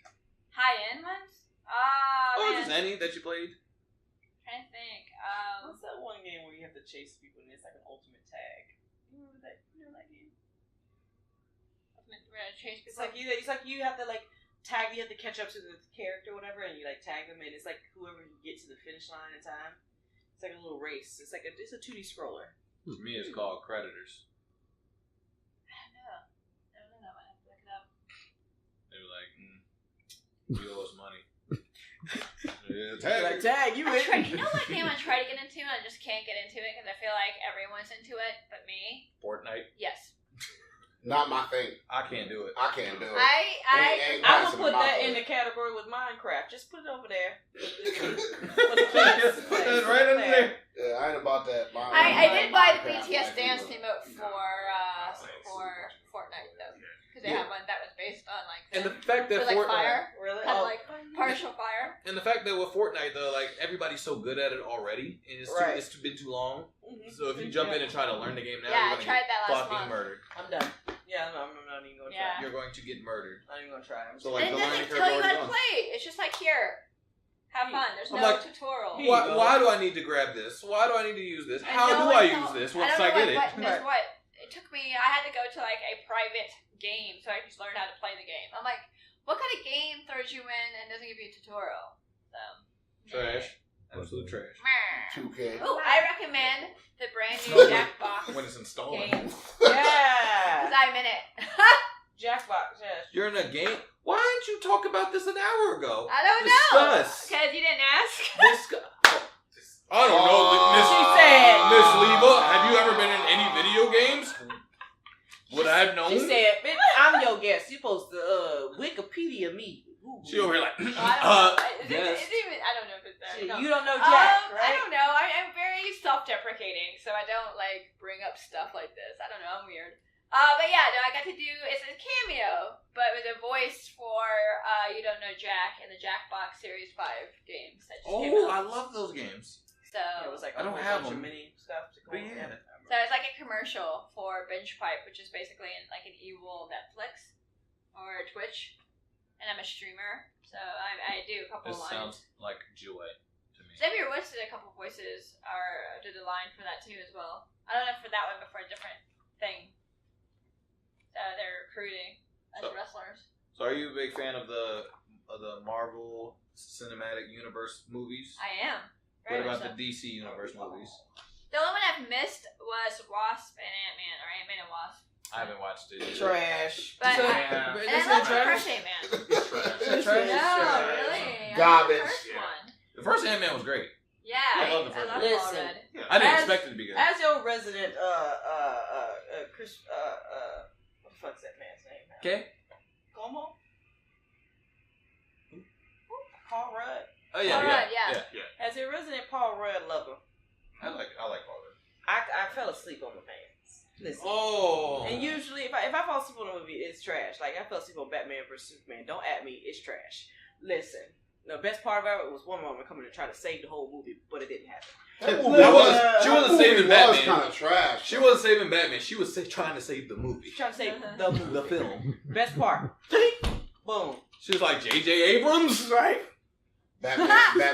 High end ones? Or Man. just any that you played? Trying to think. What's that one game where you have to chase people and it's like an ultimate tag? You remember that? You know that game? We're gonna chase It's people. like you have to like tag. You have to catch up to the character, or whatever, and you like tag them, and it's like whoever can get to the finish line in time. It's like a little race. It's a 2D scroller. For me, it's called Creditors. I don't know that one. I have to look it up. They were like, you owe us money. Like tag you in. You know what game I try to get into and I just can't get into it because I feel like everyone's into it but me? Fortnite. Yes. Not my thing. I can't do it. I can't do it. I I would passing put my that way. in the category with Minecraft. Just put it over there. Put it right under there. Yeah, I ain't about that. I did buy the Minecraft, BTS like, dance you know. emote for Fortnite though, because they have one that was based on like And the fact that like Fortnite, fire, Really? kind of like partial fire. and the fact that with Fortnite though, like everybody's so good at it already, and it's been too long. So if you jump in and try to learn the game now, Yeah, I you're tried that last fucking month. murdered. I'm done. Yeah, I'm not even gonna Yeah. try. You're going to get murdered. I'm not even gonna try. So like And the it learning doesn't curve tell you how already to gone. play. It's just like here, have fun. There's I'm no like, tutorial. Here you go. Why do I need to grab this? Why do I need to use this? And How no do one I tell- use this I once don't I know get it? what button is what. It took me. I had to go to like a private game so I could just learn how to play the game. I'm like, what kind of game throws you in and doesn't give you a tutorial? So Trash. Absolute trash. 2K. Oh, I recommend the brand new No, Jackbox When it's installed. game. Yeah. Because I'm in it. Jackbox. Yes. You're in a game? Why didn't you talk about this an hour ago? I don't know. Discuss. Because you didn't ask. I don't know, Miss. She said. Miss Leva, have you ever been in any video games? Would I have known? She said, "Bitch, I'm your guest. You supposed to Wikipedia me." Ooh. She over here like, I don't know. yes. I don't know if it's that. Shit, No. you don't know Jack, I right? don't know. I'm very self-deprecating, so I don't like bring up stuff like this. I don't know. I'm weird. But yeah, no, I got to do. It's a cameo, but with a voice for You Don't Know Jack in the Jackbox Series 5 games that just came oh, out. I love those games. So Yeah, it was like I a don't whole have bunch of them. mini stuff to go But on. yeah. So it's like a commercial for Binge Pipe, which is basically like an evil Netflix or Twitch, and I'm a streamer, so I do a couple This lines. sounds like joy to me. Xavier Woods did a couple voices, or did a line for that too as well. I don't know for that one, but for a different thing. So they're recruiting as So- wrestlers. So are you a big fan of the Marvel Cinematic Universe movies? I am. What Very about much so. the DC Universe movies? The only one I've missed was Wasp and Ant-Man, or Ant-Man and Wasp. I haven't watched it. Trash. But So- And Yeah. But I it's love not the trash. first Ant-Man. Trash. Trash. No, really? I love Garbage. the first Yeah. one. The first Ant-Man was great. Yeah, I love the first I love one. Paul Listen. Rudd. I didn't As- expect it to be good. As your resident, Chris, what the fuck's that man's name? Now? Okay. Como? Paul Rudd. Oh yeah, Paul yeah, Rudd, yeah. yeah. As a resident Paul Rudd lover, I like Paul Rudd. I fell asleep on the pants. Listen. Oh. And usually, if I fall asleep on a movie, it's trash. Like, I fell asleep on Batman vs. Superman. Don't at me. It's trash. Listen. The best part about it was one woman coming to try to save the whole movie, but it didn't happen. She wasn't saving Batman. kind of trash. She wasn't saving Batman. She was trying to save the movie. She's trying to save the movie. The film. Best part. Boom. She was like J.J. Abrams. Right? Batman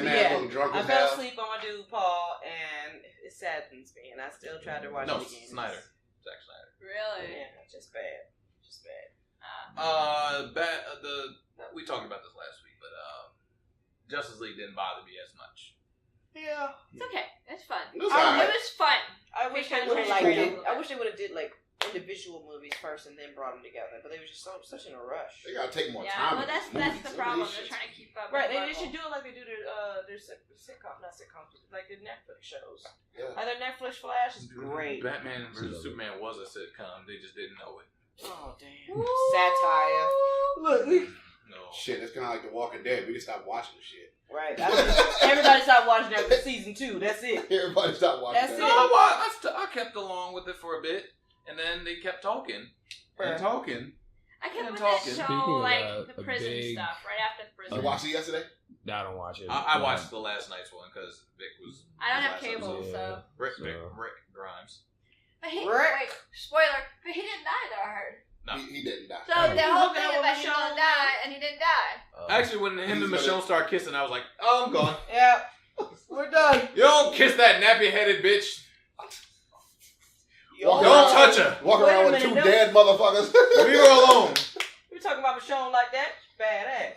Yeah. looking drunk I as fell hell. asleep on my dude, Paul, and it saddens me, and I still tried to watch No, it again. Snyder. Zack Snyder. Really? Yeah, just bad. Just bad. We talked about this last week, but Justice League didn't bother me as much. Yeah. It's okay. It's fun. It was It alright. was fun. I wish they Because would have it's like cool. I wish they would have did like individual movies first and then brought them together, but they were just such in a rush. They gotta take more Yeah, time. well, with that's these movies. the Some of problem. these They're shits- trying to keep up. Right, with they should Marvel. do it like they do their sitcom, not sitcoms, like the Netflix shows. Yeah. Like their Netflix Flash is great. Batman vs. Superman was a sitcom. They just didn't know it. Oh damn, Woo! satire. Look, No. Shit, it's kind of like The Walking Dead. We can stop watching the shit. right. Everybody stopped watching that for season 2. That's it. Everybody stop watching That's No, that. I kept along with it for a bit, and then they kept talking and Right. talking. I kept I'm with talking. that Speaking show, of like that, the a prison big- stuff, right after the You prison. watched it yesterday? I don't watch it. I watched the last night's one because Vic was. I don't have last cable, episode. so. Rick Grimes. But wait, spoiler, but he didn't die though, I heard. No. He didn't die. So the whole thing about him gonna die, and he didn't die. Actually, when him and Michonne started kissing, I was like, oh, I'm gone. Yeah. We're done. You don't kiss that nappy-headed bitch. Don't touch her. Walk around with two dead motherfuckers. Leave her alone. You talking about Michonne like that? Badass.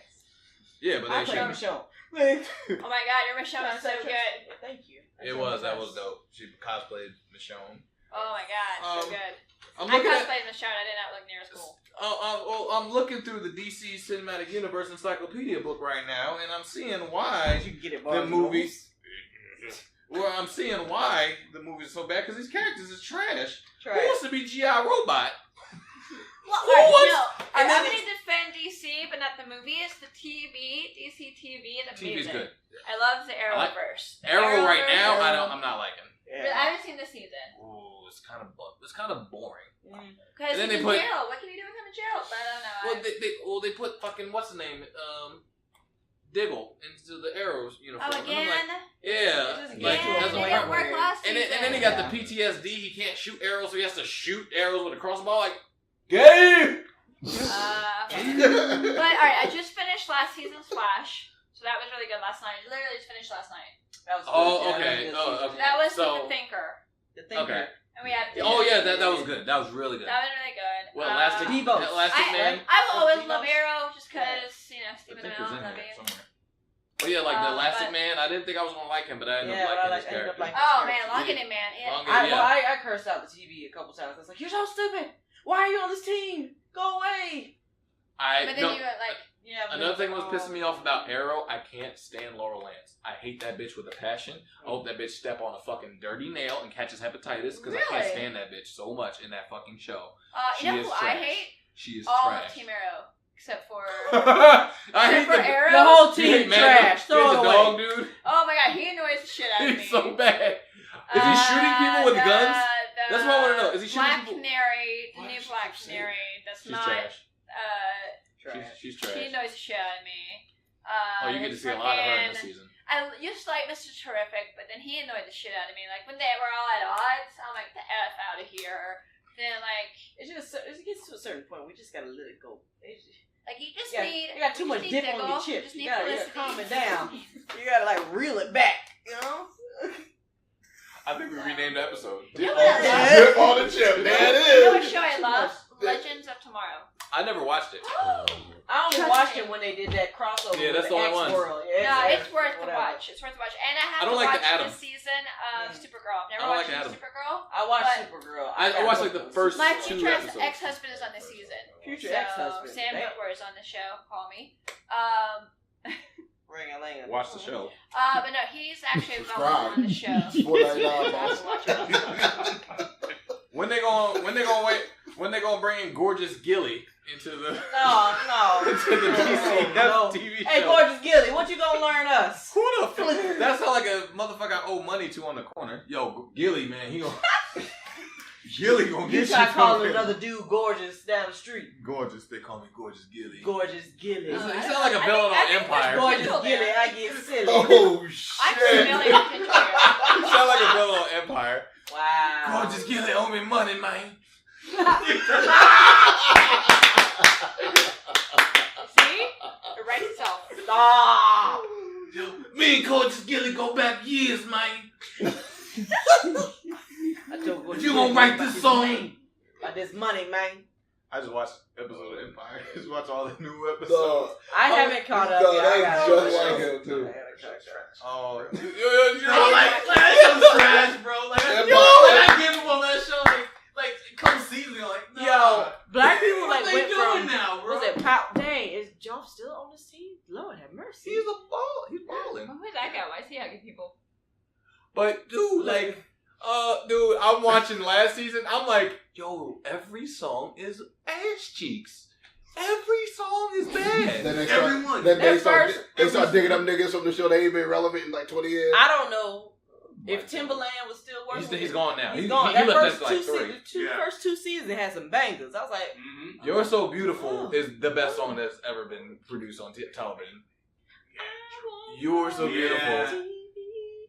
Yeah, but I they play Michonne. Oh my god, your Michonne is so good. Thank you. It was. That was dope. She cosplayed Michonne. Oh my god, so good. I I'm looking cosplayed Michonne. I did not look near as cool. well, I'm looking through the DC Cinematic Universe Encyclopedia book right now, and I'm seeing why you can get it the movies. Well, I'm seeing why the movies are so bad because these characters is trash. Who wants to be G.I. Robot? Well, I'm going to defend DC, but not the movies. The TV, DC TV is amazing. TV's good. I love the Arrowverse. Arrow right now, I'm not liking. Yeah. I haven't seen this season. Ooh, it's kind of boring. Because he's in jail. What can you do with him in jail? I don't know. They put fucking what's the name? Diggle into the Arrows uniform. Oh, again? It didn't work last season. And then he got the PTSD. He can't shoot arrows, so he has to shoot arrows with a crossbow. Like, gay! Okay. But, alright, I just finished last season's Flash. So that was really good last night. I literally just finished last night. That was good. Okay. That was The Thinker. The Thinker. Okay. And we had that was good. That was really good. That was really good. Well, Elastic Man. I will always love Arrow just because, Stephen Amell. Oh yeah, like the Elastic Man. I didn't think I was gonna like him, but I ended up liking his character. Longinus Man. I cursed out the TV a couple times. I was like, "You're so stupid. Why are you on this team? Go away." Another thing that was pissing me off about Arrow, I can't stand Laurel Lance. I hate that bitch with a passion. I hope that bitch step on a fucking dirty nail and catches hepatitis because I can't stand that bitch so much in that fucking show. You know who I hate? She is all trash. Of Team Arrow. Except for Arrow. The whole team trash. Throw the dog, dude. Oh my god, he annoys the shit out of me. He's so bad. Is he shooting people with guns? That's what I want to know. Is he shooting people? The new Black Canary. That's She's not. Trash. She's trash. He annoys the shit out of me. You get to see a lot of her in this season. I used to like Mr. Terrific, but then he annoyed the shit out of me. Like when they were all at odds, I'm like, the F out of here. Then like it gets to a certain point. We just gotta let it go. You just need. You got too much dip on your chip. You gotta calm it down. You gotta reel it back. You know. I think we renamed the episode. Dip on the chip. There it is. You know what show I love? Legends of Tomorrow. I never watched it. I only watched it when they did that crossover. Yeah, that's the only one. It's worth the watch. It's worth the watch. And I haven't watched this season of Supergirl. Never watched Supergirl. I watched Supergirl. I watched the first 2 episodes. My future ex-husband is on this season. Future ex-husband. Sam Witwer is on the show. Call me. Ring-a-ling. Watch the show. But no, he's actually on the show. When they gonna bring in Gorgeous Gilly into the into the TV show? Hey, Gorgeous Gilly, what you gonna learn us? Who the fuck? That sound like a motherfucker I owe money to on the corner. Yo, Gilly, man, he gonna Gilly gonna get you. Try calling another dude gorgeous down the street. Gorgeous, they call me Gorgeous Gilly. Gorgeous Gilly. He sound like a villain on Empire. Gorgeous Gilly, I get silly. Oh shit! I'm smelling a picture. He sound like a villain on Empire. Wow. Gorgeous Gilly owe me money, man. See? It writes itself. Stop. Yo, me and Gorgeous Gilly go back years, man. You gonna write this song? About this money, man. I just watched episode of Empire. I just watched all the new episodes. I haven't caught up yet. That's just like him too. Oh, you know, like trash, bro. Like, I give him on that show, like come season, like, nah. Yo, black people what like they went doing from now, bro? Was it Pop? Dang, is Jump still on this team? Lord have mercy. He's he's balling. Who's that guy? Why is he hugging people? But dude, like, dude, I'm watching last season. I'm like, yo, every song is ass cheeks. Every song is bad. Then they start digging up niggas from the show. They ain't been relevant in like 20 years. I don't know if Timberland was still working. He's gone now. He's gone. He That left first this like 3. first two seasons had some bangers. I was like, You're So Beautiful is the best song that's ever been produced on television. You're So Beautiful.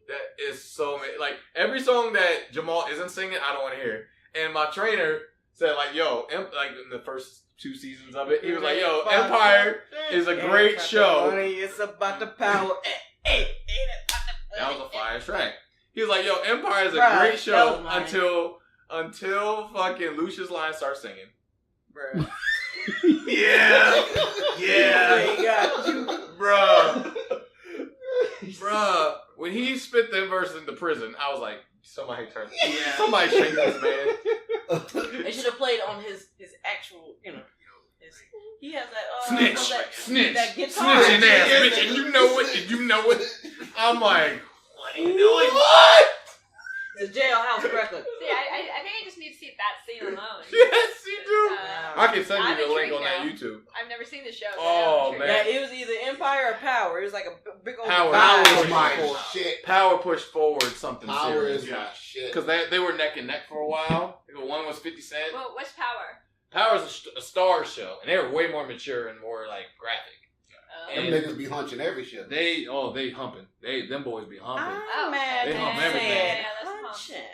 That is so like every song that Jamal isn't singing, I don't want to hear. And my trainer said like, "Yo, like in the first 2 seasons of it, he was like, yo, Empire is a great show. It's about the power. That was a fire track. He was like, yo, Empire is a great show until fucking Lucius Lyon starts singing. Bruh. Yeah. Bruh. When he spit them verses in the prison, I was like, somebody shake this man. They should have played on his actual, he has that snitch, that guitar. snitching ass bitch, and you know it. I'm like, what are you doing? What? It's a jailhouse record. See, I think I just need to see that scene alone. Yes, you do. I can send you the link on that YouTube. I've never seen the show. Oh man, yeah, it was either Empire or Power. It was like a big old Power is my shit. Power pushed forward something Power serious. is my shit. Because they were neck and neck for a while. One was 50 Cent. Well, what's Power? Power's a Star show, and they were way more mature and more like graphic. Them niggas be hunching every shit. They humping. Them boys be humping. Man, they hump everything. Hunching.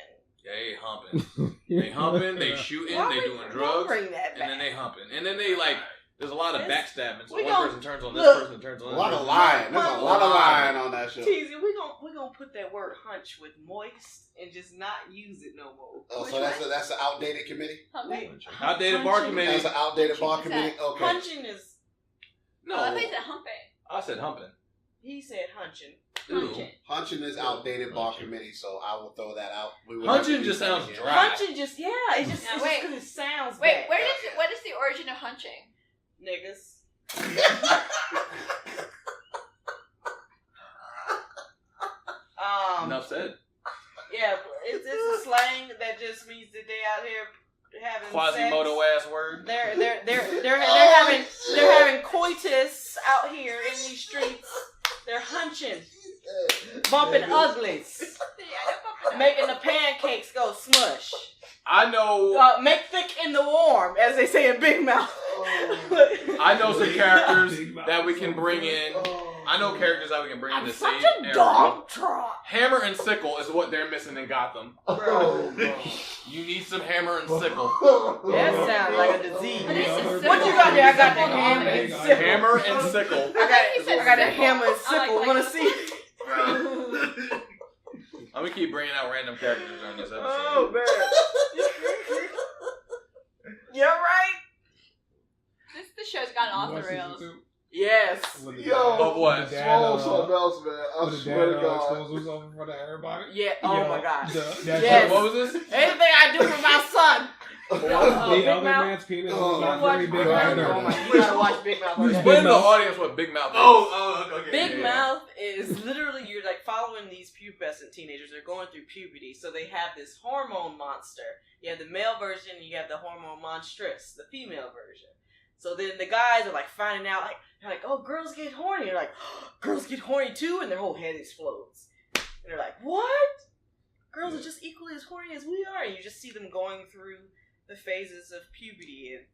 They humping. They humping. They shooting. They doing drugs. Bring that back. And then they humping. And then they like. There's a lot of backstabbing. So one person turns on this person, turns on this person. A lot of lying. There's a lot of lying on that show. Teasy, we gonna put that word hunch with moist and just not use it no more. Oh, so that's an outdated committee? Outdated bar committee. That's an outdated bar committee? Okay. Hunching is... No. I thought you said humping. I said humping. He said hunching. Hunching is outdated bar committee, so I will throw that out. Hunching just sounds dry. Hunching just, it just it sounds bad. Wait, what is the origin of hunching? Niggas. Enough said. Yeah, it's a slang that just means that they out here having Quasimodo sex. ass word. They're having coitus out here in these streets. They're hunching, bumping uglies, making the pancakes go smush. I know. Make thick in the warm, as they say in Big Mouth. I know some characters that we can bring in. I know characters that we can bring in to save Hammer and Sickle is what they're missing in Gotham. You need some hammer and sickle. That sounds like a disease. What you got there? I got the hammer and sickle. Hammer and sickle. I got the hammer and sickle. Want to see? I'm gonna keep bringing out random characters during this episode. Oh man. You're right. This show's gotten off the rails. Yes. Yo, of what? Swallow something else, man. I swear to God. Exposes over for everybody? Yeah. Oh my God. Yes. What was this? Anything I do for my son. The other man's penis is not very big either. You gotta watch Big Mouth. Explain to the audience what Big Mouth is. Okay. Big Mouth is literally, you're like following these pubescent teenagers. They're going through puberty. So they have this hormone monster. You have the male version, and you have the hormone monstress, the female version. So then the guys are like finding out, they're like, oh, girls get horny. They're like, oh, girls get horny too, and their whole head explodes. And they're like, what? Girls are just equally as horny as we are. And you just see them going through the phases of puberty, and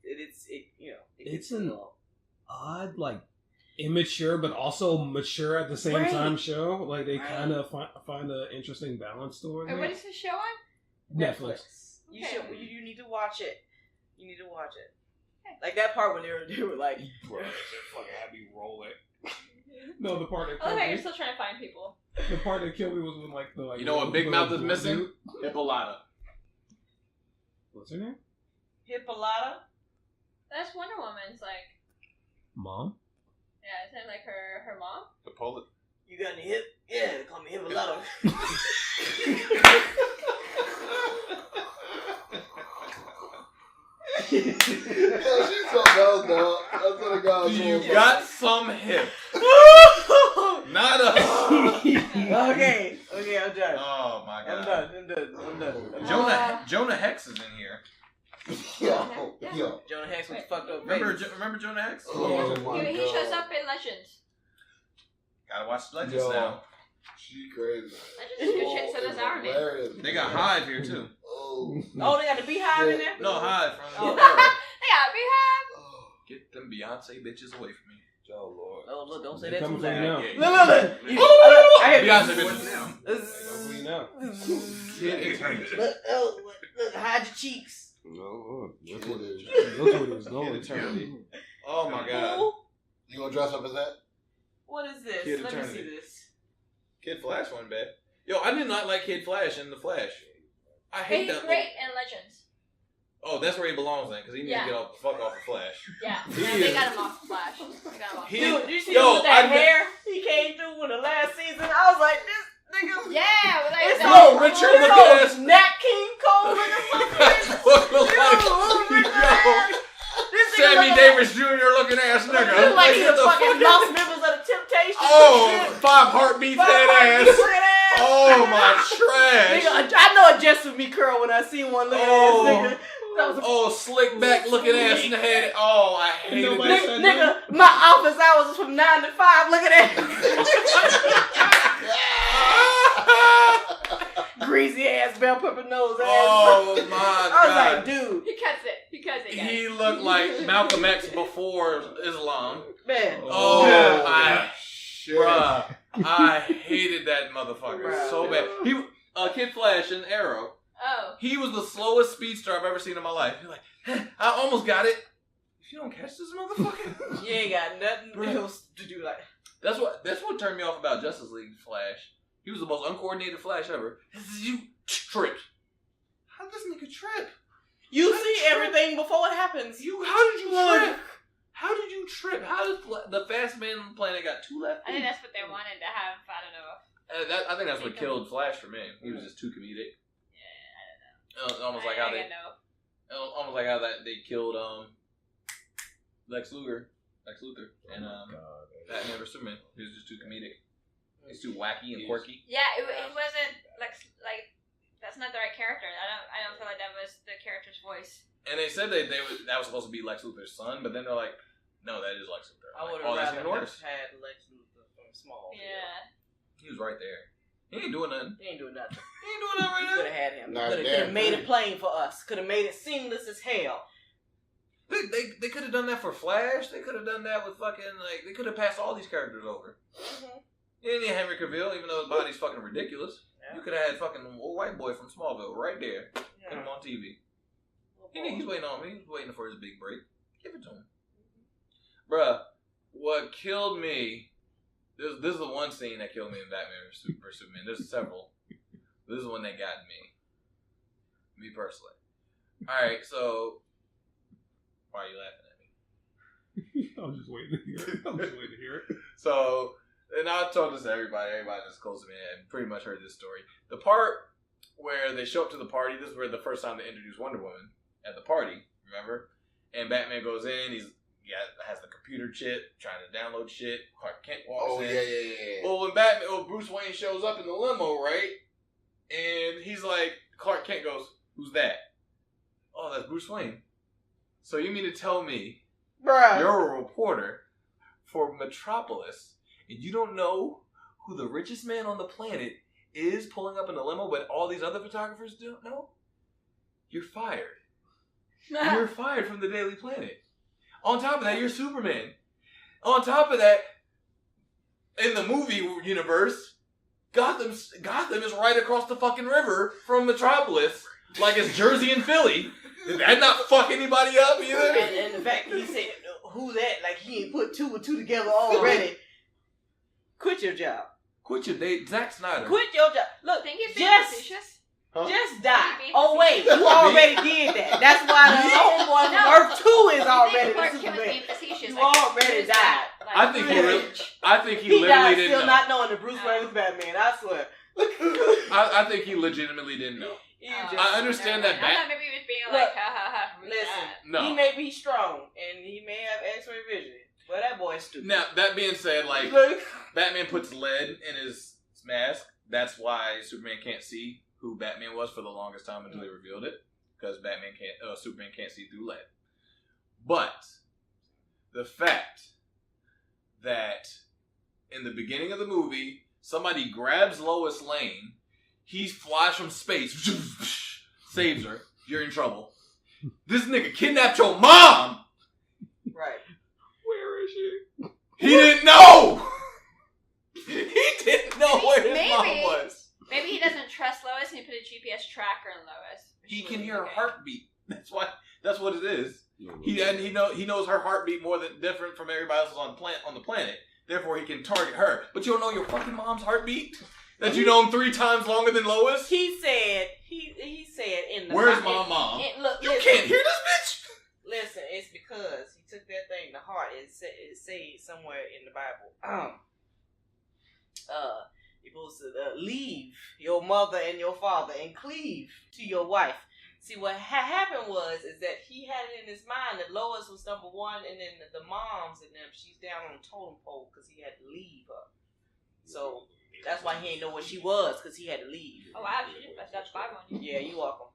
it's an odd, like, immature but also mature at the same time show. Like they kind of find an interesting balance to it. And what is this show on? Netflix. Okay. You need to watch it. You need to watch it. Like that part when they were like, bro, fucking had me roll it. No, the part that killed me. You're still trying to find people. The part that killed me was when the you know what Big Mouth is missing? Hippolyta. What's her name? Hippolyta. That's Wonder Woman's mom. Yeah, isn't it like her mom? Hippolyta. You got any hip? Yeah, they call me Hippolyta. Yo, she's something else, dog. I swear to God. You got some hip. Not a. Okay, I'm done. Oh my God. I'm done. Jonah Hex is in here. Yo. Jonah Hex was fucked up. Remember Jonah Hex? Oh, he shows up in Legends. Gotta watch Legends now. She crazy. Legends is good shit, so does our name. They got Hive here too. Oh, they got the Beehive in there? No, Hive from They got Beehive. Get them Beyonce bitches away from me. Oh Lord. Oh look, don't say that Coming too for you now. loud. Look. I hear Beyonce bitches now. Coming for you now. Look, hide your cheeks. No, that's what it is. That's what it was going. Eternity. Oh my God. You gonna dress up as that? What is this? Kid Let Eternity. me see this. Kid Flash wasn't bad. Yo, I did not like Kid Flash in The Flash. I hate He's that. great in Legends. Oh, that's where he belongs then, because he needs to get off the fuck off of Flash. Yeah. He They is- got him off Flash. They got him off. He- Dude, you see Yo, him with that I- hair he came through with the last season? I was like, this nigga. Yeah, like It's that. Yo, Richard It's looking so ass. Nat King Cole looking That's what look like. This nigga Sammy look Davis Jr. looking ass Like, nigga. look like Like, he's what the fucking fuck? lost members of the Temptations. Oh, 5 heartbeats head ass. Oh my trash. Nigga, I know it just for me curl when I see one little Oh. ass nigga. That was a Oh, slick back looking ass in the head. Oh, I hated Nobody that. said nigga, my office hours is from 9 to 5. Look at that. Greasy ass bell pepper nose ass. Oh my I was God. like, dude, He cuts it. Guys. He looked like Malcolm X before Islam. man. Oh, Yeah. bruh, I hated that motherfucker Bruh. so bad. He, Kid Flash and Arrow. Oh. He was the slowest speedster I've ever seen in my life. He's like, I almost got it. If you don't catch this motherfucker, You ain't got nothing Bruh. else to do. Like, that's what turned me off about Justice League Flash. He was the most uncoordinated Flash ever. You tripped. How did this nigga trip? you How see did you trip? everything before it happens. How did you trip? How did you trip? How did the fast man on the planet got 2 left? I think that's what they wanted to have. I don't know. I think that's what killed Flash for me. He was just too comedic. Yeah, I don't know. Almost like how they they killed Lex Luthor, and Batman vs Superman. He was just too comedic. He's too wacky and quirky. Yeah, it wasn't like that's not the right character. I don't feel like that was the character's voice. And they said that was supposed to be Lex Luthor's son, but then they're like, no, that is Lex Luthor. I would Oh, have that's rather even worse. had Lex Luthor from Small. Yeah. He was right there. He ain't doing nothing. He ain't doing nothing. He ain't doing nothing right Could now. have had him. Not Could damn have made thing. it plain for us. Could have made it seamless as hell. They could have done that for Flash. They could have done that with fucking they could have passed all these characters over. Mm-hmm. You didn't need Henry Cavill, even though his body's fucking ridiculous. Yeah. You could have had fucking old white boy from Smallville right there. Put him on TV. He's waiting on me. He's waiting for his big break. Give it to him. Bruh, what killed me... This is the one scene that killed me in Batman vs Superman. There's several. This is the one that got me. Me personally. Alright, so... Why are you laughing at me? I'm just waiting to hear it. So... And I told this to everybody that's close to me and pretty much heard this story. The part where they show up to the party, this is where the first time they introduced Wonder Woman at the party, remember? And Batman goes in, has the computer chip, trying to download shit. Clark Kent walks in. Yeah. Well, when Bruce Wayne shows up in the limo, right? And he's like, Clark Kent goes, who's that? Oh, that's Bruce Wayne. So you mean to tell me Bruh. you're a reporter for Metropolis and you don't know who the richest man on the planet is pulling up in the limo, but all these other photographers don't know? You're fired. You're fired from the Daily Planet. On top of that, you're Superman. On top of that, in the movie universe, Gotham is right across the fucking river from Metropolis, like it's Jersey and Philly. Did that not fuck anybody up either? And the fact that he said, who that? Like he ain't put 2 and 2 together already. Quit your job. Quit your date, Zack Snyder. Quit your job. Look, Think he's being just facetious? Just die. Maybe. Oh wait, you already did that. That's why the homeboy from Earth 2 is already Clark the Kent was Superman. being facetious. You like, already who's died. that? Like, I think he He literally died didn't still know. not knowing that Bruce Wayne was Batman. I swear. I think he legitimately didn't know. I understand that I thought maybe he was being like, ha ha ha. who's Listen, that? No. he may be strong and he may have X-ray vision, but that boy's stupid. Now, that being said, like, Batman puts lead in his mask. That's why Superman can't see who Batman was for the longest time until they revealed it. Because Superman can't see through lead. But the fact that in the beginning of the movie, somebody grabs Lois Lane, he flies from space, saves her, you're in trouble. This nigga kidnapped your mom! Right. Where is she? He didn't know. He didn't know where his mom was. Maybe he doesn't trust Lois and he put a GPS tracker in Lois. He can hear her heartbeat. That's what it is. He knows her heartbeat more than different from everybody else on the planet. Therefore, he can target her. But you don't know your fucking mom's heartbeat? That you known 3 times longer than Lois? He said in the Where's my mom? Look, You can't hear this bitch. Listen, it's because he took that thing to heart. It says somewhere in the Bible. You're supposed to leave your mother and your father and cleave to your wife. See, what happened is that he had it in his mind that Lois was number 1, and then the moms and them, she's down on the totem pole because he had to leave her. So that's why he ain't know what she was, because he had to leave. Oh, wow, you just got the Bible on you. Yeah, you're welcome.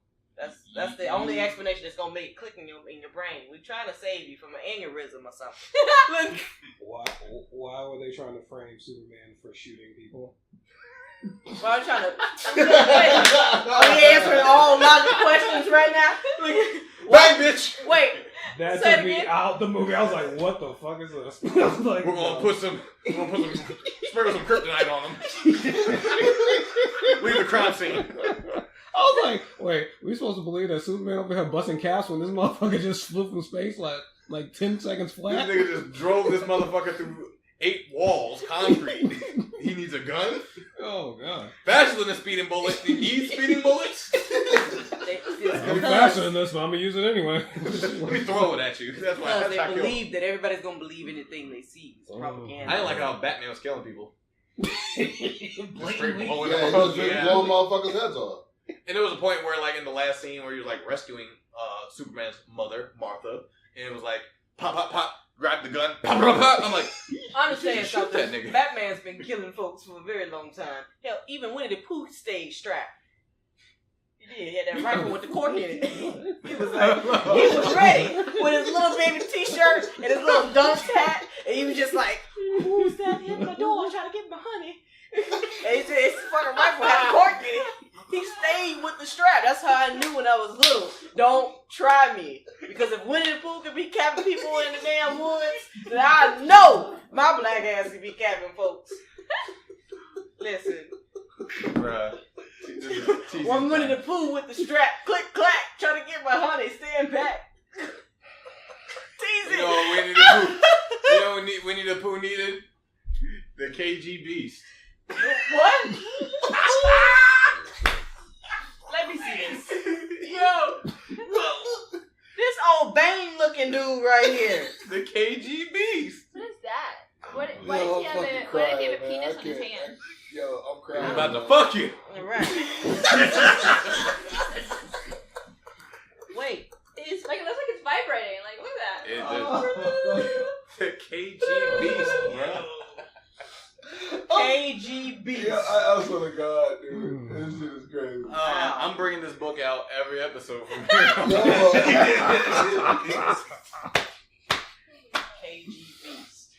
That's the only explanation that's gonna make it click in your brain. We're trying to save you from an aneurysm or something. Why were they trying to frame Superman for shooting people? Well, I'm trying to. Are we answering all logic questions right now? Bang, bitch! Wait. That took me out the movie. I was like, "What the fuck is this?" I was like, We're gonna put some sprinkle some kryptonite on them. Leave the crime scene. I was like, "Wait, we supposed to believe that Superman over here busting caps when this motherfucker just flew from space like 10 seconds flat?" This nigga just drove this motherfucker through 8 walls, concrete. He needs a gun? Oh, God. Faster than a speeding bullet. He needs speeding bullets? I'm faster than this, but I'm going to use it anyway. Let me throw it at you. That's why they believe that everybody's going to believe anything they see. It's propaganda. I didn't like how Batman was killing people. Straight blowing motherfuckers' heads off. And there was a point where, like, in the last scene where he was, like, rescuing Superman's mother, Martha, and it was like, pop, pop, pop. Grab the gun. Pop, pop, pop. I'm like, I'm just saying something. That nigga. Batman's been killing folks for a very long time. Hell, even Winnie the Pooh stayed strapped. He had that rifle with the cork in it. He was like, he was ready with his little baby t-shirt and his little dunce hat, and he was just like, "Who's that hitting my door trying to get my honey?" And his fucking rifle had a cork in it. He stayed with the strap. That's how I knew when I was little. Don't try me. Because if Winnie the Pooh could be capping people in the damn woods, then I know my black ass could be capping folks. Listen. Bruh. One Winnie the Pooh with the strap. Click, clack. Trying to get my honey. Stand back. Tease it. You know what Winnie the Pooh? You know what Winnie the Pooh needed? The KG Beast. What? Let me see this. Yo. This old Bane looking dude right here. The KG Beast. What is that? What does he have a penis on his hand? Yo, I'm crying. I'm about to fuck you. Right. Wait. It looks like it's vibrating. Like, look at that. The KG Beast, bro. KG Beast. Yeah, I swear to God, dude. This shit is crazy. I'm bringing this book out every episode from here on. KG Beast.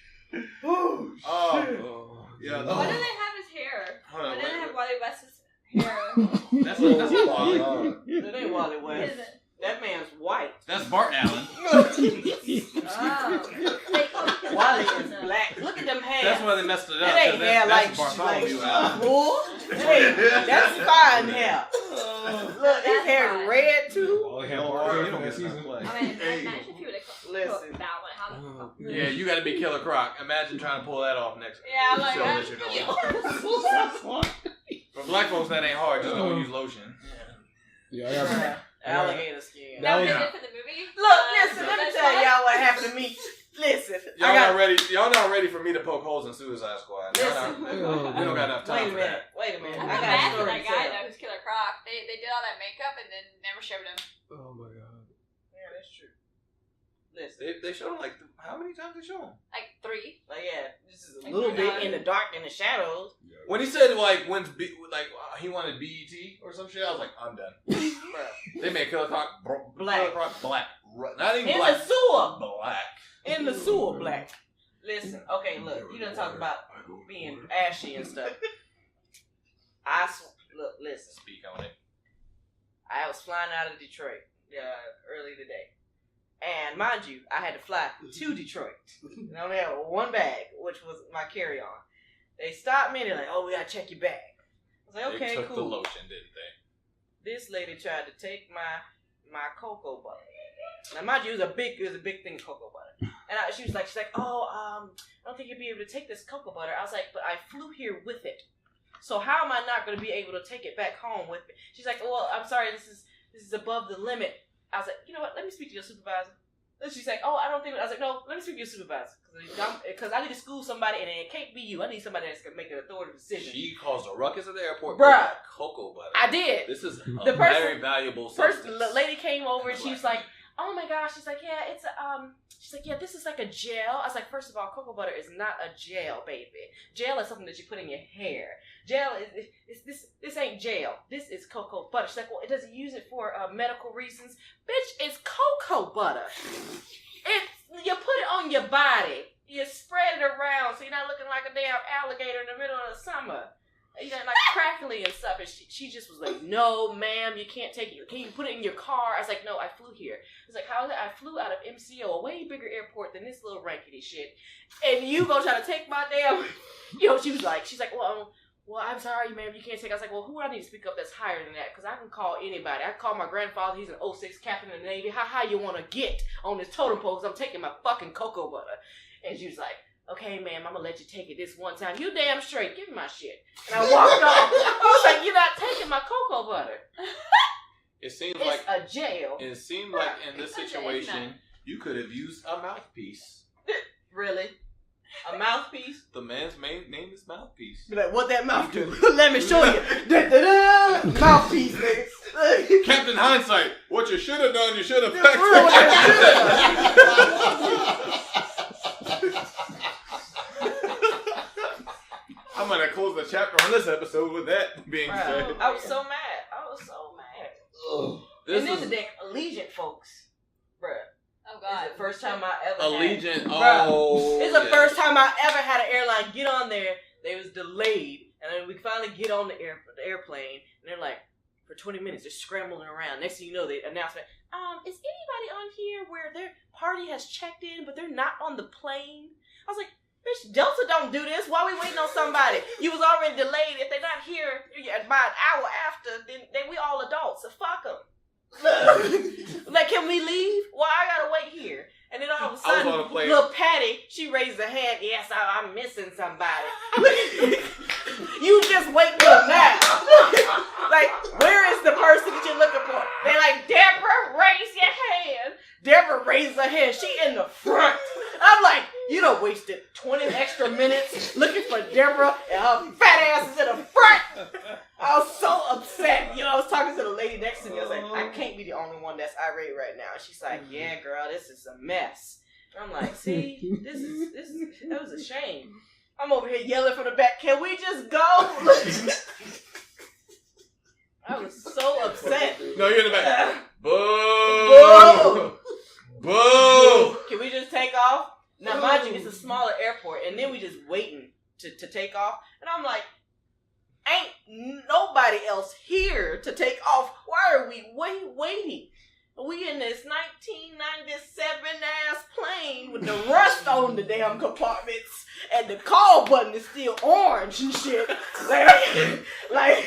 Yeah. Why do they have his hair? Why do they have Wally West's hair? That's a Wally. That ain't Wally West. What is it? That man's white. That's Bart Allen. Wally is black. Look at them hair. That's why they messed it up. That ain't hair like Bartholomew Allen. Hey, that's fine hair. Look, his hair is red too. All he had Mario You don't for that get season. I mean, imagine if you would have Listen. that one. How the fuck? Yeah, you gotta be Killer Croc. Imagine trying to pull that off next. Yeah, I'm like, For black folks, that ain't hard. Just don't use lotion. Yeah, I got Alligator skin. That was was- it for the movie. Look, listen, let me tell y'all what happened to me. Listen, Y'all not ready for me to poke holes in Suicide Squad. Listen. We don't got enough time for that. Wait a minute. I I feel got a bad for story that to guy tell. that was Killer Croc. They did all that makeup and then never showed him. Oh my God. Yeah, that's true. Listen, They showed him like how many times they show him? Like 3. like this is a little bit in the dark, in the shadows. When he said like he wanted BET or some shit, I was like, I'm done. Bruh. They made Killer Croc Black. Killer Croc black. Not even In black. the sewer. Black. In the sewer, black. Listen, okay, look, you done talk about being ashy and stuff. Look, listen. Speak on it. I was flying out of Detroit early today. And mind you, I had to fly to Detroit. And I only had one bag, which was my carry-on. They stopped me and they're like, "Oh, we gotta check your bag." I was like, "Okay, they took cool." the lotion, didn't they? This lady tried to take my cocoa butter. Now, mind you, it was a big thing of cocoa butter. And she was like, "Oh, I don't think you'll be able to take this cocoa butter." I was like, "But I flew here with it. So how am I not going to be able to take it back home with me?" She's like, "Well, I'm sorry, this is above the limit." I was like, "You know what? Let me speak to your supervisor." And she's like, "Oh, I don't think." I was like, "No, let me speak to your supervisor because I need to school somebody, and it can't be you. I need somebody that's gonna make an authoritative decision." She caused a ruckus at the airport. Bruh. Cocoa butter. I did. This is The very valuable substance. The lady came over and she was like, "Oh my gosh," she's like, "Yeah, it's she's like, "Yeah, this is like a gel." I was like, "First of all, cocoa butter is not a gel, baby. Gel is something that you put in your hair. Gel is this ain't gel. This is cocoa butter." She's like, "Well, it doesn't use it for medical reasons." Bitch, it's cocoa butter. You put it on your body. You spread it around so you're not looking like a damn alligator in the middle of the summer. You know, like crackly and stuff. And she just was like, "No, ma'am, you can't take it. Can you put it in your car?" I was like, "No, I flew here." I was like, "How is it? I flew out of MCO, a way bigger airport than this little rankety shit. And you gonna try to take my damn," she's like, well, "I'm sorry, ma'am, you can't take it." I was like, "Well, who do I need to speak up that's higher than that? Because I can call anybody. I can call my grandfather. He's an 06 captain in the Navy. How you want to get on this totem pole? Because I'm taking my fucking cocoa butter." And she was like, "Okay, ma'am, I'm going to let you take it this one time. You damn straight. Give me my shit." And I walked off. I was like, "You're not taking my cocoa butter." It seems it's like a jail. It seemed like in this situation, you could have used a mouthpiece. Really? A mouthpiece? The man's name is Mouthpiece. Be like, "What that mouth do?" Let me show you. Mouthpiece, nigga. Captain Hindsight, what you should have done, you should have I'm going to close the chapter on this episode with that being said. I was so mad. Ugh. And then the Allegiant folks. Bruh. Oh, God. It's the first time I ever Allegiant. It's the first time I ever had an airline get on there. They was delayed. And then we finally get on the airplane. And they're like, for 20 minutes, they're scrambling around. Next thing you know, they announcement, "Is anybody on here where their party has checked in, but they're not on the plane?" I was like, "Bitch, Delta don't do this. Why are we waiting on somebody? You was already delayed. If they're not here by an hour after, then we all adults. So fuck them." Like, "Can we leave? Well, I gotta wait here." And then all of a sudden, little Patty, she raised her hand. "Yes, I'm missing somebody." You just wait till now. Like, where is the person that you're looking for? They're like, "Deborah, raise your hand." Deborah raised her hand. She in the front. I'm like, you done wasted 20 extra minutes looking for Deborah and her fat ass is in the front. I was so upset. I was talking to the lady next to me. I was like, "I can't be the only one that's irate right now." And she's like, "Yeah, girl, this is a mess." I'm like, "See, that was a shame." I'm over here yelling from the back, "Can we just go?" I was so upset. No, you're in the back. Boo! Boo! Can we just take off? Now, mind you, it's a smaller airport, and then we just waiting to take off. And I'm like, ain't nobody else here to take off. Why are we waiting? We in this 1997 ass plane with the rust on the damn compartments, and the call button is still orange and shit. Like,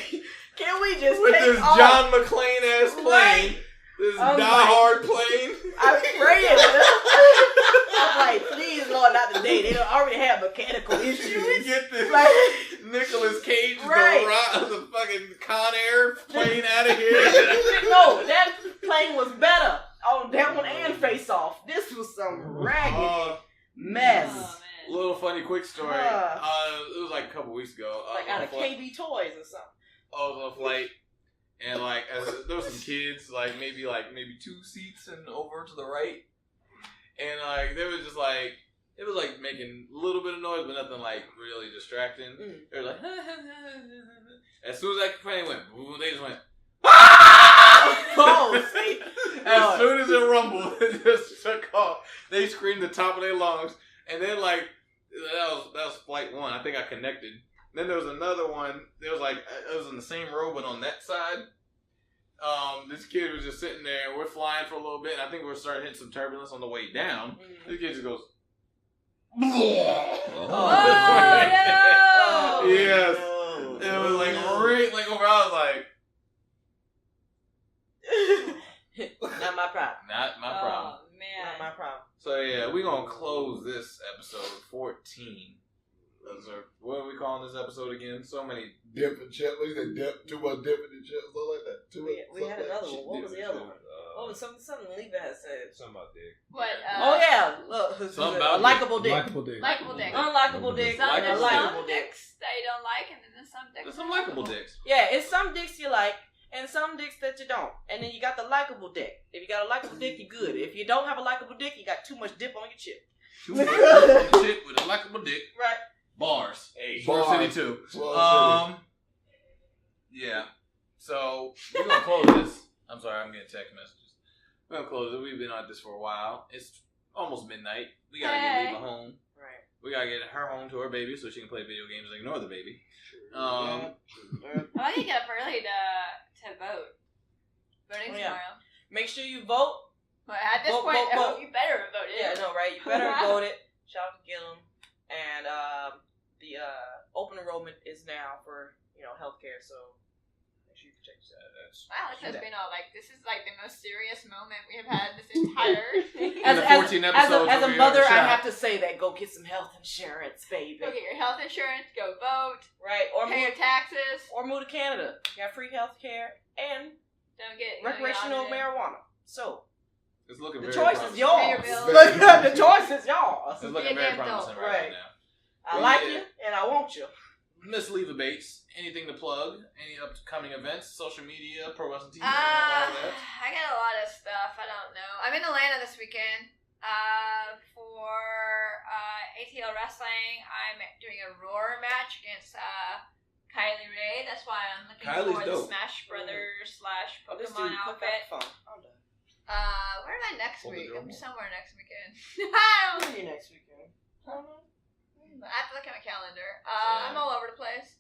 can we just with take this off? John McClane ass plane? Right. This die-hard plane? I'm praying. I'm like, "Please, Lord, not today. They don't already have mechanical issues." You get this like, Nicolas Cage, right. the fucking Con Air plane out of here. No, that plane was better on that one and Face Off. This was some ragged mess. Oh, man. Little funny quick story. It was like a couple weeks ago. Like out of KB Toys or something. I was on a flight. And like there was some kids, like maybe 2 seats and over to the right, and like they were just like it was like making a little bit of noise, but nothing like really distracting. They were like, as soon as that plane went, they just went. Oh, see? As soon as it rumbled, it just took off. They screamed the top of their lungs, and then like that was flight 1. I think I connected. Then there was another one. There was like it was in the same row, but on that side, This kid was just sitting there. We're flying for a little bit, and I think we're starting hitting some turbulence on the way down. This kid just goes. Oh, no. Yes. It was like right like over. I was like, not my problem. Not my problem. Oh, man. Not my problem. So yeah, we're gonna close this episode 14. What are we calling this episode again? So many dip and chip. What you say? Dip, too much dip in the chip, something like that. We had another one. What was the other one? What was something Leva had said? Something about dick. What? Oh yeah, look. Something about Likeable dick. Likeable dick. Likeable dick. Unlikable dick. Some Unlikable dick. dicks that you don't like, and then there's some dicks. There's some likable dicks. Yeah, it's some dicks you like and some dicks that you don't. And then you got the likable dick. If you got a likable dick, you're good. If you don't have a likable dick, you got too much dip on your chip. Too much shit with a likable dick. Right. Bars. Hey, Bars. Swerve City 2. Swerve Yeah. So we're gonna close this. I'm sorry, I'm getting text messages. We're gonna close it. We've been on this for a while. It's almost midnight. We gotta get Leva home. Right. We gotta get her home to her baby so she can play video games and ignore the baby. I want you to get up early to vote. Voting tomorrow. Make sure you vote. Well, at this point, vote. you better have voted. Yeah, no, right? You better vote it. Shout out to Gillum. And the open enrollment is now for healthcare. So make sure you check this out. Wow, this has been all like this is like the most serious moment we have had this entire thing. The 14 episodes as a where we mother, are I shot. have to say that go get some health insurance, baby. Go get your health insurance. Go vote. Right, or Pay your taxes. or move to Canada. You got free health care and Don't get recreational marijuana. So It's looking the very choice promising. is yours. Pay your bills. The choice is yours. It's looking Be a very damn promising adult. right Right. now. I like you and I want you. Miss Leva Bates, anything to plug? Any upcoming events, social media, pro wrestling TV, all that? I got a lot of stuff. I don't know. I'm in Atlanta this weekend for ATL Wrestling. I'm doing a Roar match against Kylie Ray. That's why I'm looking Kylie's for the dope. Smash Brothers / This Pokemon dude put outfit. that phone. I'm done. Where am I next Hold the week? drum I'm on. somewhere next weekend. I don't know. See you next weekend. I have to look at my calendar. I'm all over the place.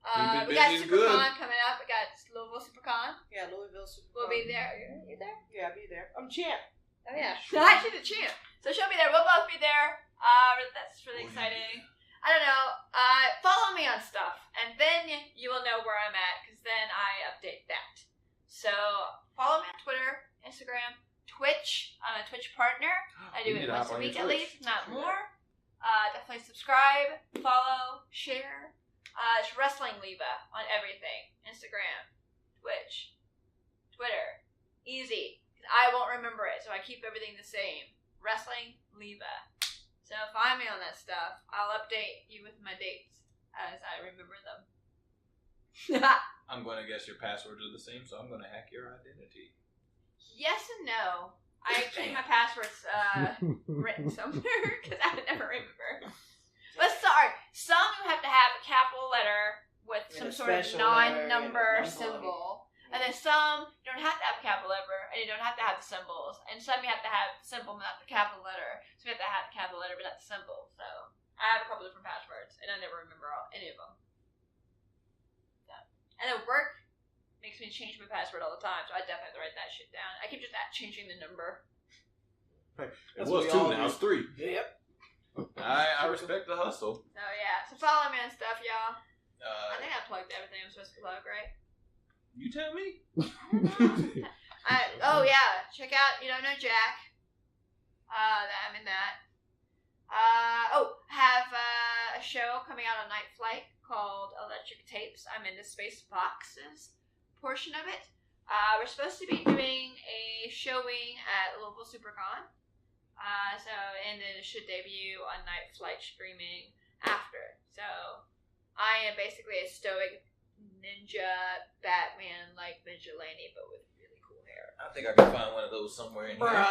You've been We got busy, SuperCon coming up. We got Louisville SuperCon. Yeah, Louisville Super. We'll be there. You there? Yeah, I'll be there. I'm champ. Oh yeah. She's a champ. So she'll be there. We'll both be there. That's really exciting. I don't know. Follow me on stuff, and then you will know where I'm at, because then I update that. So follow me on Twitter, Instagram, Twitch. I'm a Twitch partner. I do We it need to once hop a on your week at Twitch. least, not more. Definitely subscribe, follow, share. It's Wrestling Leva on everything. Instagram, Twitch, Twitter. Easy. I won't remember it, so I keep everything the same. Wrestling Leva. So find me on that stuff. I'll update you with my dates as I remember them. I'm going to guess your passwords are the same, so I'm going to hack your identity. Yes and no. I keep my passwords written somewhere because I would never remember. But sorry, some you have to have a capital letter with And some a sort of special letter non-number and a symbol. And then some you don't have to have a capital letter and you don't have to have the symbols. And some you have to have the symbol but not the capital letter. So you have to have the capital letter but not the symbol. So I have a couple different passwords and I never remember any of them. So. And then work makes me change my password all the time, so I definitely have to write that shit down. I keep just changing the number. It was 2, now it's 3. Yep. I respect the hustle. So yeah, so follow me and stuff, y'all. I think I plugged everything I'm supposed to plug, right? You tell me. Oh yeah, check out You Don't Know Jack. I'm in that. Have a show coming out on Night Flight called Electric Tapes. I'm in the Space Boxes portion of it. We're supposed to be doing a showing at Louisville SuperCon. And then it should debut on Night Flight streaming after. So I am basically a stoic ninja Batman like vigilante, but with really cool hair. I think I can find one of those somewhere in here.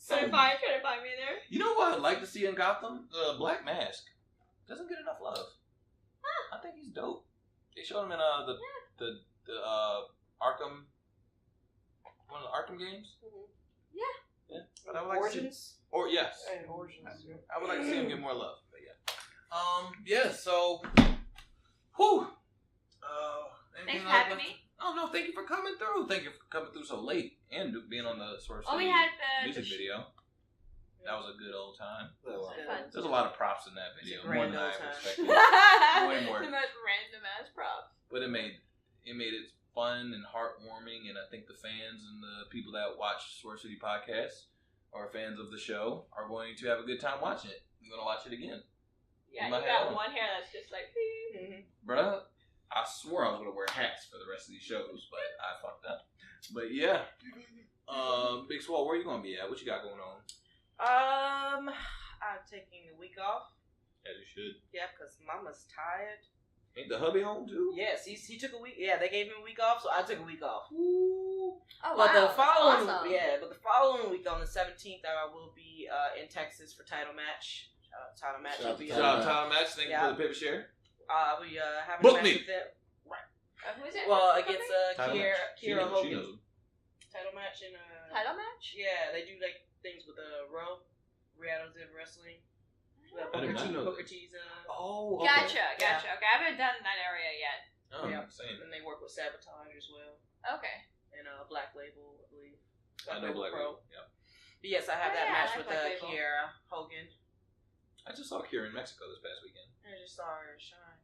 Couldn't find me there. You know what I'd like to see in Gotham? Black Mask. Doesn't get enough love. I think he's dope. They showed him in the Arkham, one of the Arkham games. Yeah. But I would like Origins? Yes. And Origins. Yeah. I would like to see him get more love. But yeah. So. Whew. thank you for coming through. Thank you for coming through so late and being on the Swerve City we had the music video. That was a good old time. fun. There's a lot of props in that video, It's a more grand than I old time. expected. Way more. The most random ass props. But it made it fun and heartwarming, and I think the fans and the people that watch Swerve City Podcast or fans of the show are going to have a good time watching it. I'm going to watch it again. Yeah, My you got hair. one hair that's just like. Bruh, I swore I was going to wear hats for the rest of these shows, but I fucked up. But yeah. Big Swole, where you going to be at? What you got going on? I'm taking the week off. As you should. Yeah, because Mama's tired. Ain't the hubby home too? Yes, he took a week. Yeah, they gave him a week off, so I took a week off. Oh But wow, the following, that's awesome. but the following week on the 17th, I will be in Texas for title match. Title match. Shout out I'll be, to Shout out Tyler Match. Thank you Yeah. for the pivot share. I'll be having Book a match me. with them. Who's it? Well, against Title Kiera match. She knows Hogan. him. Title match in Title match? Yeah, they do like things with Row, Riatos of Wrestling. I did not know Booker that. T's. Oh, okay. Gotcha. Okay, I haven't done that area yet. Oh, Yeah. same. And they work with Sabotage as well. Okay. And Black Label, I believe. I know Black Pro. Label. Yeah. But yes, I have Oh, that yeah, match I like with Black Label. Kiera Hogan. I just saw Kira in Mexico this past weekend. I just saw her shine.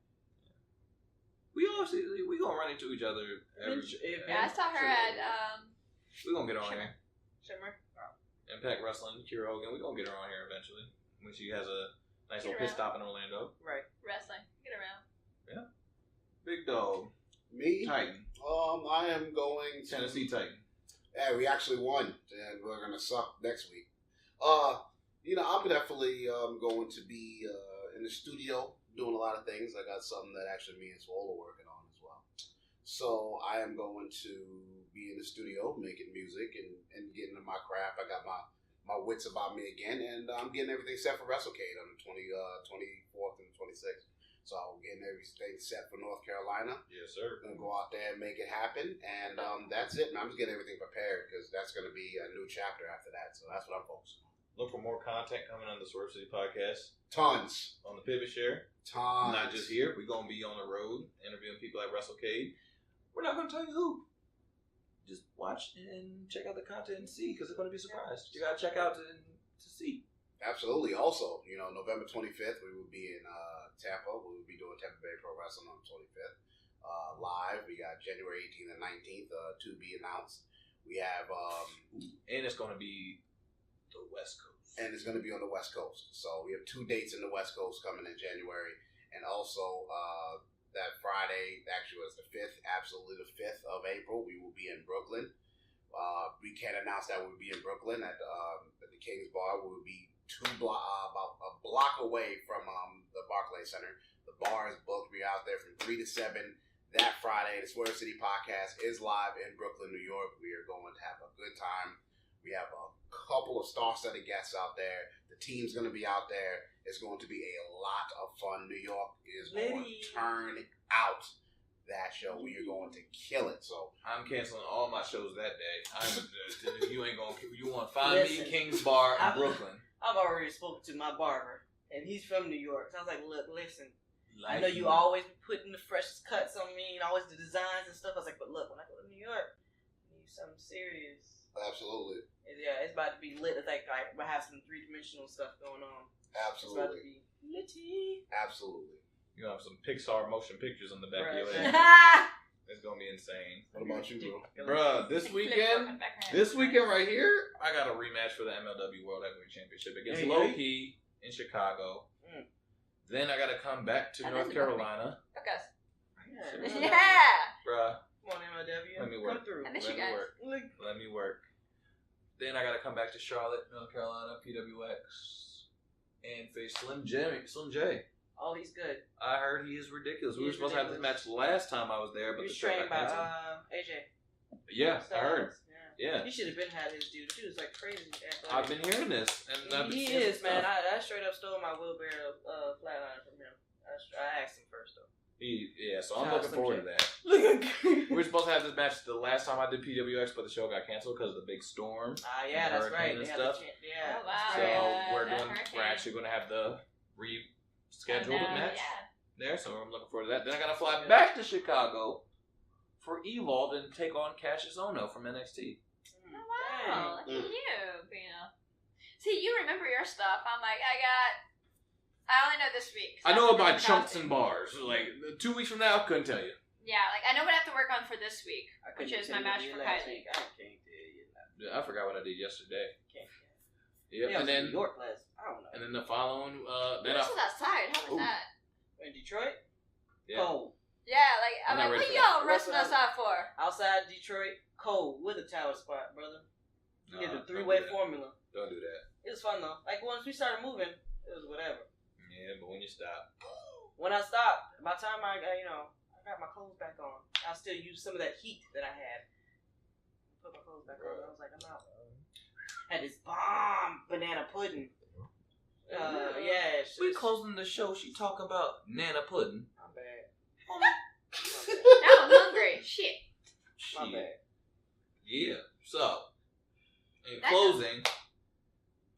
We gonna run into each other every. Yeah, I saw her at We gonna get her on here. Shimmer. Impact Wrestling, Kira Hogan. We gonna get her on here eventually when she has a nice Get little pit around. stop in Orlando. Right. wrestling. Get around. Big dog, Me? Titan, I am going to Tennessee Titan. Yeah, we actually won, and we're gonna suck next week. I'm definitely going to be in the studio doing a lot of things. I got something that actually me and Swole are working on as well. So I am going to be in the studio making music and getting to my craft. I got my wits about me again, and I'm getting everything set for WrestleCade on the 24th and the 26th. So I'm getting everything set for North Carolina. Yes, sir. Gonna go out there and make it happen, and that's it. Man, I'm just getting everything prepared because that's gonna be a new chapter after that. So that's what I'm focusing on. Look for more content coming on the Swerve City Podcast Tons. on the Pivot Share. Tons. Not just here. We're gonna be on the road interviewing people at WrestleCade. We're not gonna tell you who. Just watch and check out the content and see, because it's gonna be a surprise. You gotta check out to see. Absolutely. Also, November 25th, we will be in Tampa. We will be doing Tampa Bay Pro Wrestling on the 25th. Live. We got January 18th and 19th to be announced. We have... And it's gonna be the West Coast. and it's going to be on the West Coast. So we have 2 dates in the West Coast coming in January. And also that Friday, actually was the 5th, absolutely the 5th of April, we will be in Brooklyn. We can't announce that we'll be in Brooklyn at the King's Bar. We'll be about a block away from the Barclays Center. The bar is booked. We're out there from 3 to 7 that Friday. The Swerve City Podcast is live in Brooklyn, New York. We are going to have a good time. We have a couple of star-studded guests out there. The team's going to be out there. It's going to be a lot of fun. New York is going to turn out that show. We are going to kill it. So I'm canceling all my shows that day. You ain't gonna. You want to find me King's Bar in Brooklyn? I've already spoken to my barber, and he's from New York. So I was like, look, listen. I know you always be putting the freshest cuts on me and always the designs and stuff. I was like, but look, when I go to New York, I need something serious. absolutely, Yeah, it's about to be lit. It's like we'll have some 3-dimensional stuff going on. It's about to absolutely, be litty. absolutely. You gonna have some Pixar motion pictures on the back of your head. It's gonna be insane. What about you, bro? Bruh, this weekend right here, I got a rematch for the MLW World Heavyweight Championship against Low Key in Chicago. Then I gotta come back to North Carolina. Yeah. Bruh, Come on, MLW. let me work. Come through. I miss Let you me guys. work. Let me work. Then I gotta come back to Charlotte, North Carolina, PWX, and face Slim J. Oh, he's good. I heard he is ridiculous. We were He's supposed to have this match last time I was there, but He the was show trained got by canceled. AJ. Yeah, I heard. Yeah. He should have been had his due. He was like crazy. I've been hearing this, and I've been He seeing is, man. stuff. I straight up stole my wheelbarrow flatliner from him. I asked him first, though. So I'm Shout out looking Slim forward J. to that. We were supposed to have this match the last time I did PWX, but the show got canceled because of the big storm. Yeah, that's right. Hurricane and They had stuff. Oh, yeah. wow. So Yeah, we're that hurricane. actually going to have the rescheduled match Yeah. there. So I'm looking forward to that. Then I got to fly back to Chicago for Evolve and take on Cassius Ohno from NXT. Oh, wow. Look at you, Pino. See, you remember your stuff. I'm like, I only know this week. I know about chunks and bars. Like, 2 weeks from now, I couldn't tell you. Yeah, like, I know what I have to work on for this week, which is my match for Kylie. I forgot what I did yesterday. Yep, and then New York last. I don't know. And then the following, this was outside. How was that? In Detroit? Yeah. Cold. Yeah, like, I'm like, what y'all resting us out for? Outside Detroit, cold, with a tower spot, brother. You get the 3-way formula. Don't do that. It was fun, though. Like, once we started moving, it was whatever. Yeah, but when you stop. When I stopped, by the time I got my clothes back on, I still used some of that heat that I had. Put my clothes back on. I was like, I'm out. Had this bomb banana pudding. Yeah. We closing the show. She talking about nana pudding. My bad. Now I'm hungry. Shit. My bad. Yeah. So, in closing,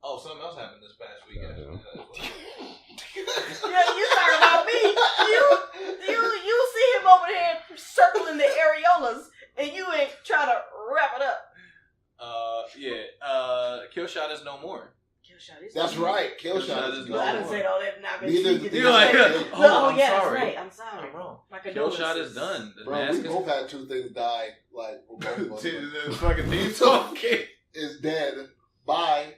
something else happened this past weekend. Yeah, you talking about me. You see him over there circling the areolas, and you ain't trying to wrap it up. Killshot is no more. That's right. Killshot is no more. I didn't say all that. You're like, I'm yeah, sorry. that's right. I'm sorry. I'm wrong. My Killshot is done. The Bro, we both had 2 things die. Like, the fucking theme song is dead. Bye.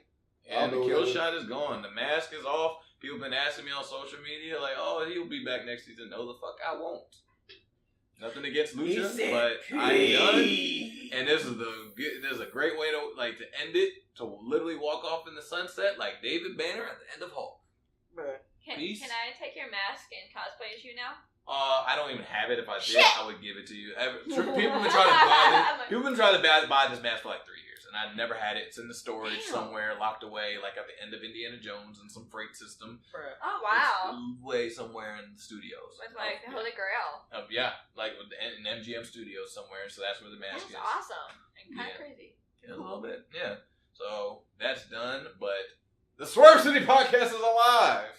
And the Killshot is gone. The mask is off. People been asking me on social media, like, oh, he'll be back next season. No, the fuck I won't. Nothing against Lucha, but I'm done. And this is a great way to end it, to literally walk off in the sunset like David Banner at the end of Hulk. Can I take your mask and cosplay as you now? I don't even have it. If I did, I would give it to you. People been trying to buy this. People been trying to buy this mask for like 3 years, and I never had it. It's in the storage somewhere, locked away, like at the end of Indiana Jones and some freight system. Oh wow! It's way somewhere in the studios. With like the Holy Grail. Yeah, like in MGM Studios somewhere. So that's where the mask is. That's awesome and kind of crazy. Yeah, a little bit. Yeah. So that's done, but the Swerve City Podcast is alive.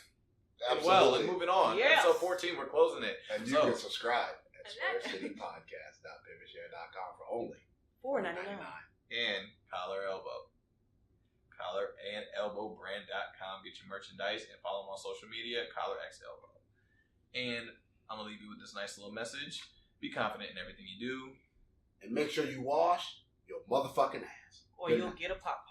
Absolutely. Well, and moving on. Yes. Episode 14, we're closing it. And you can subscribe at SwerveCityPodcast.pivotshare.com for only $4.99. And Collar Elbow. CollarandElbowBrand.com. Get your merchandise and follow them on social media, CollarXElbow. And I'm going to leave you with this nice little message. Be confident in everything you do. And make sure you wash your motherfucking ass. Or you'll get a pop.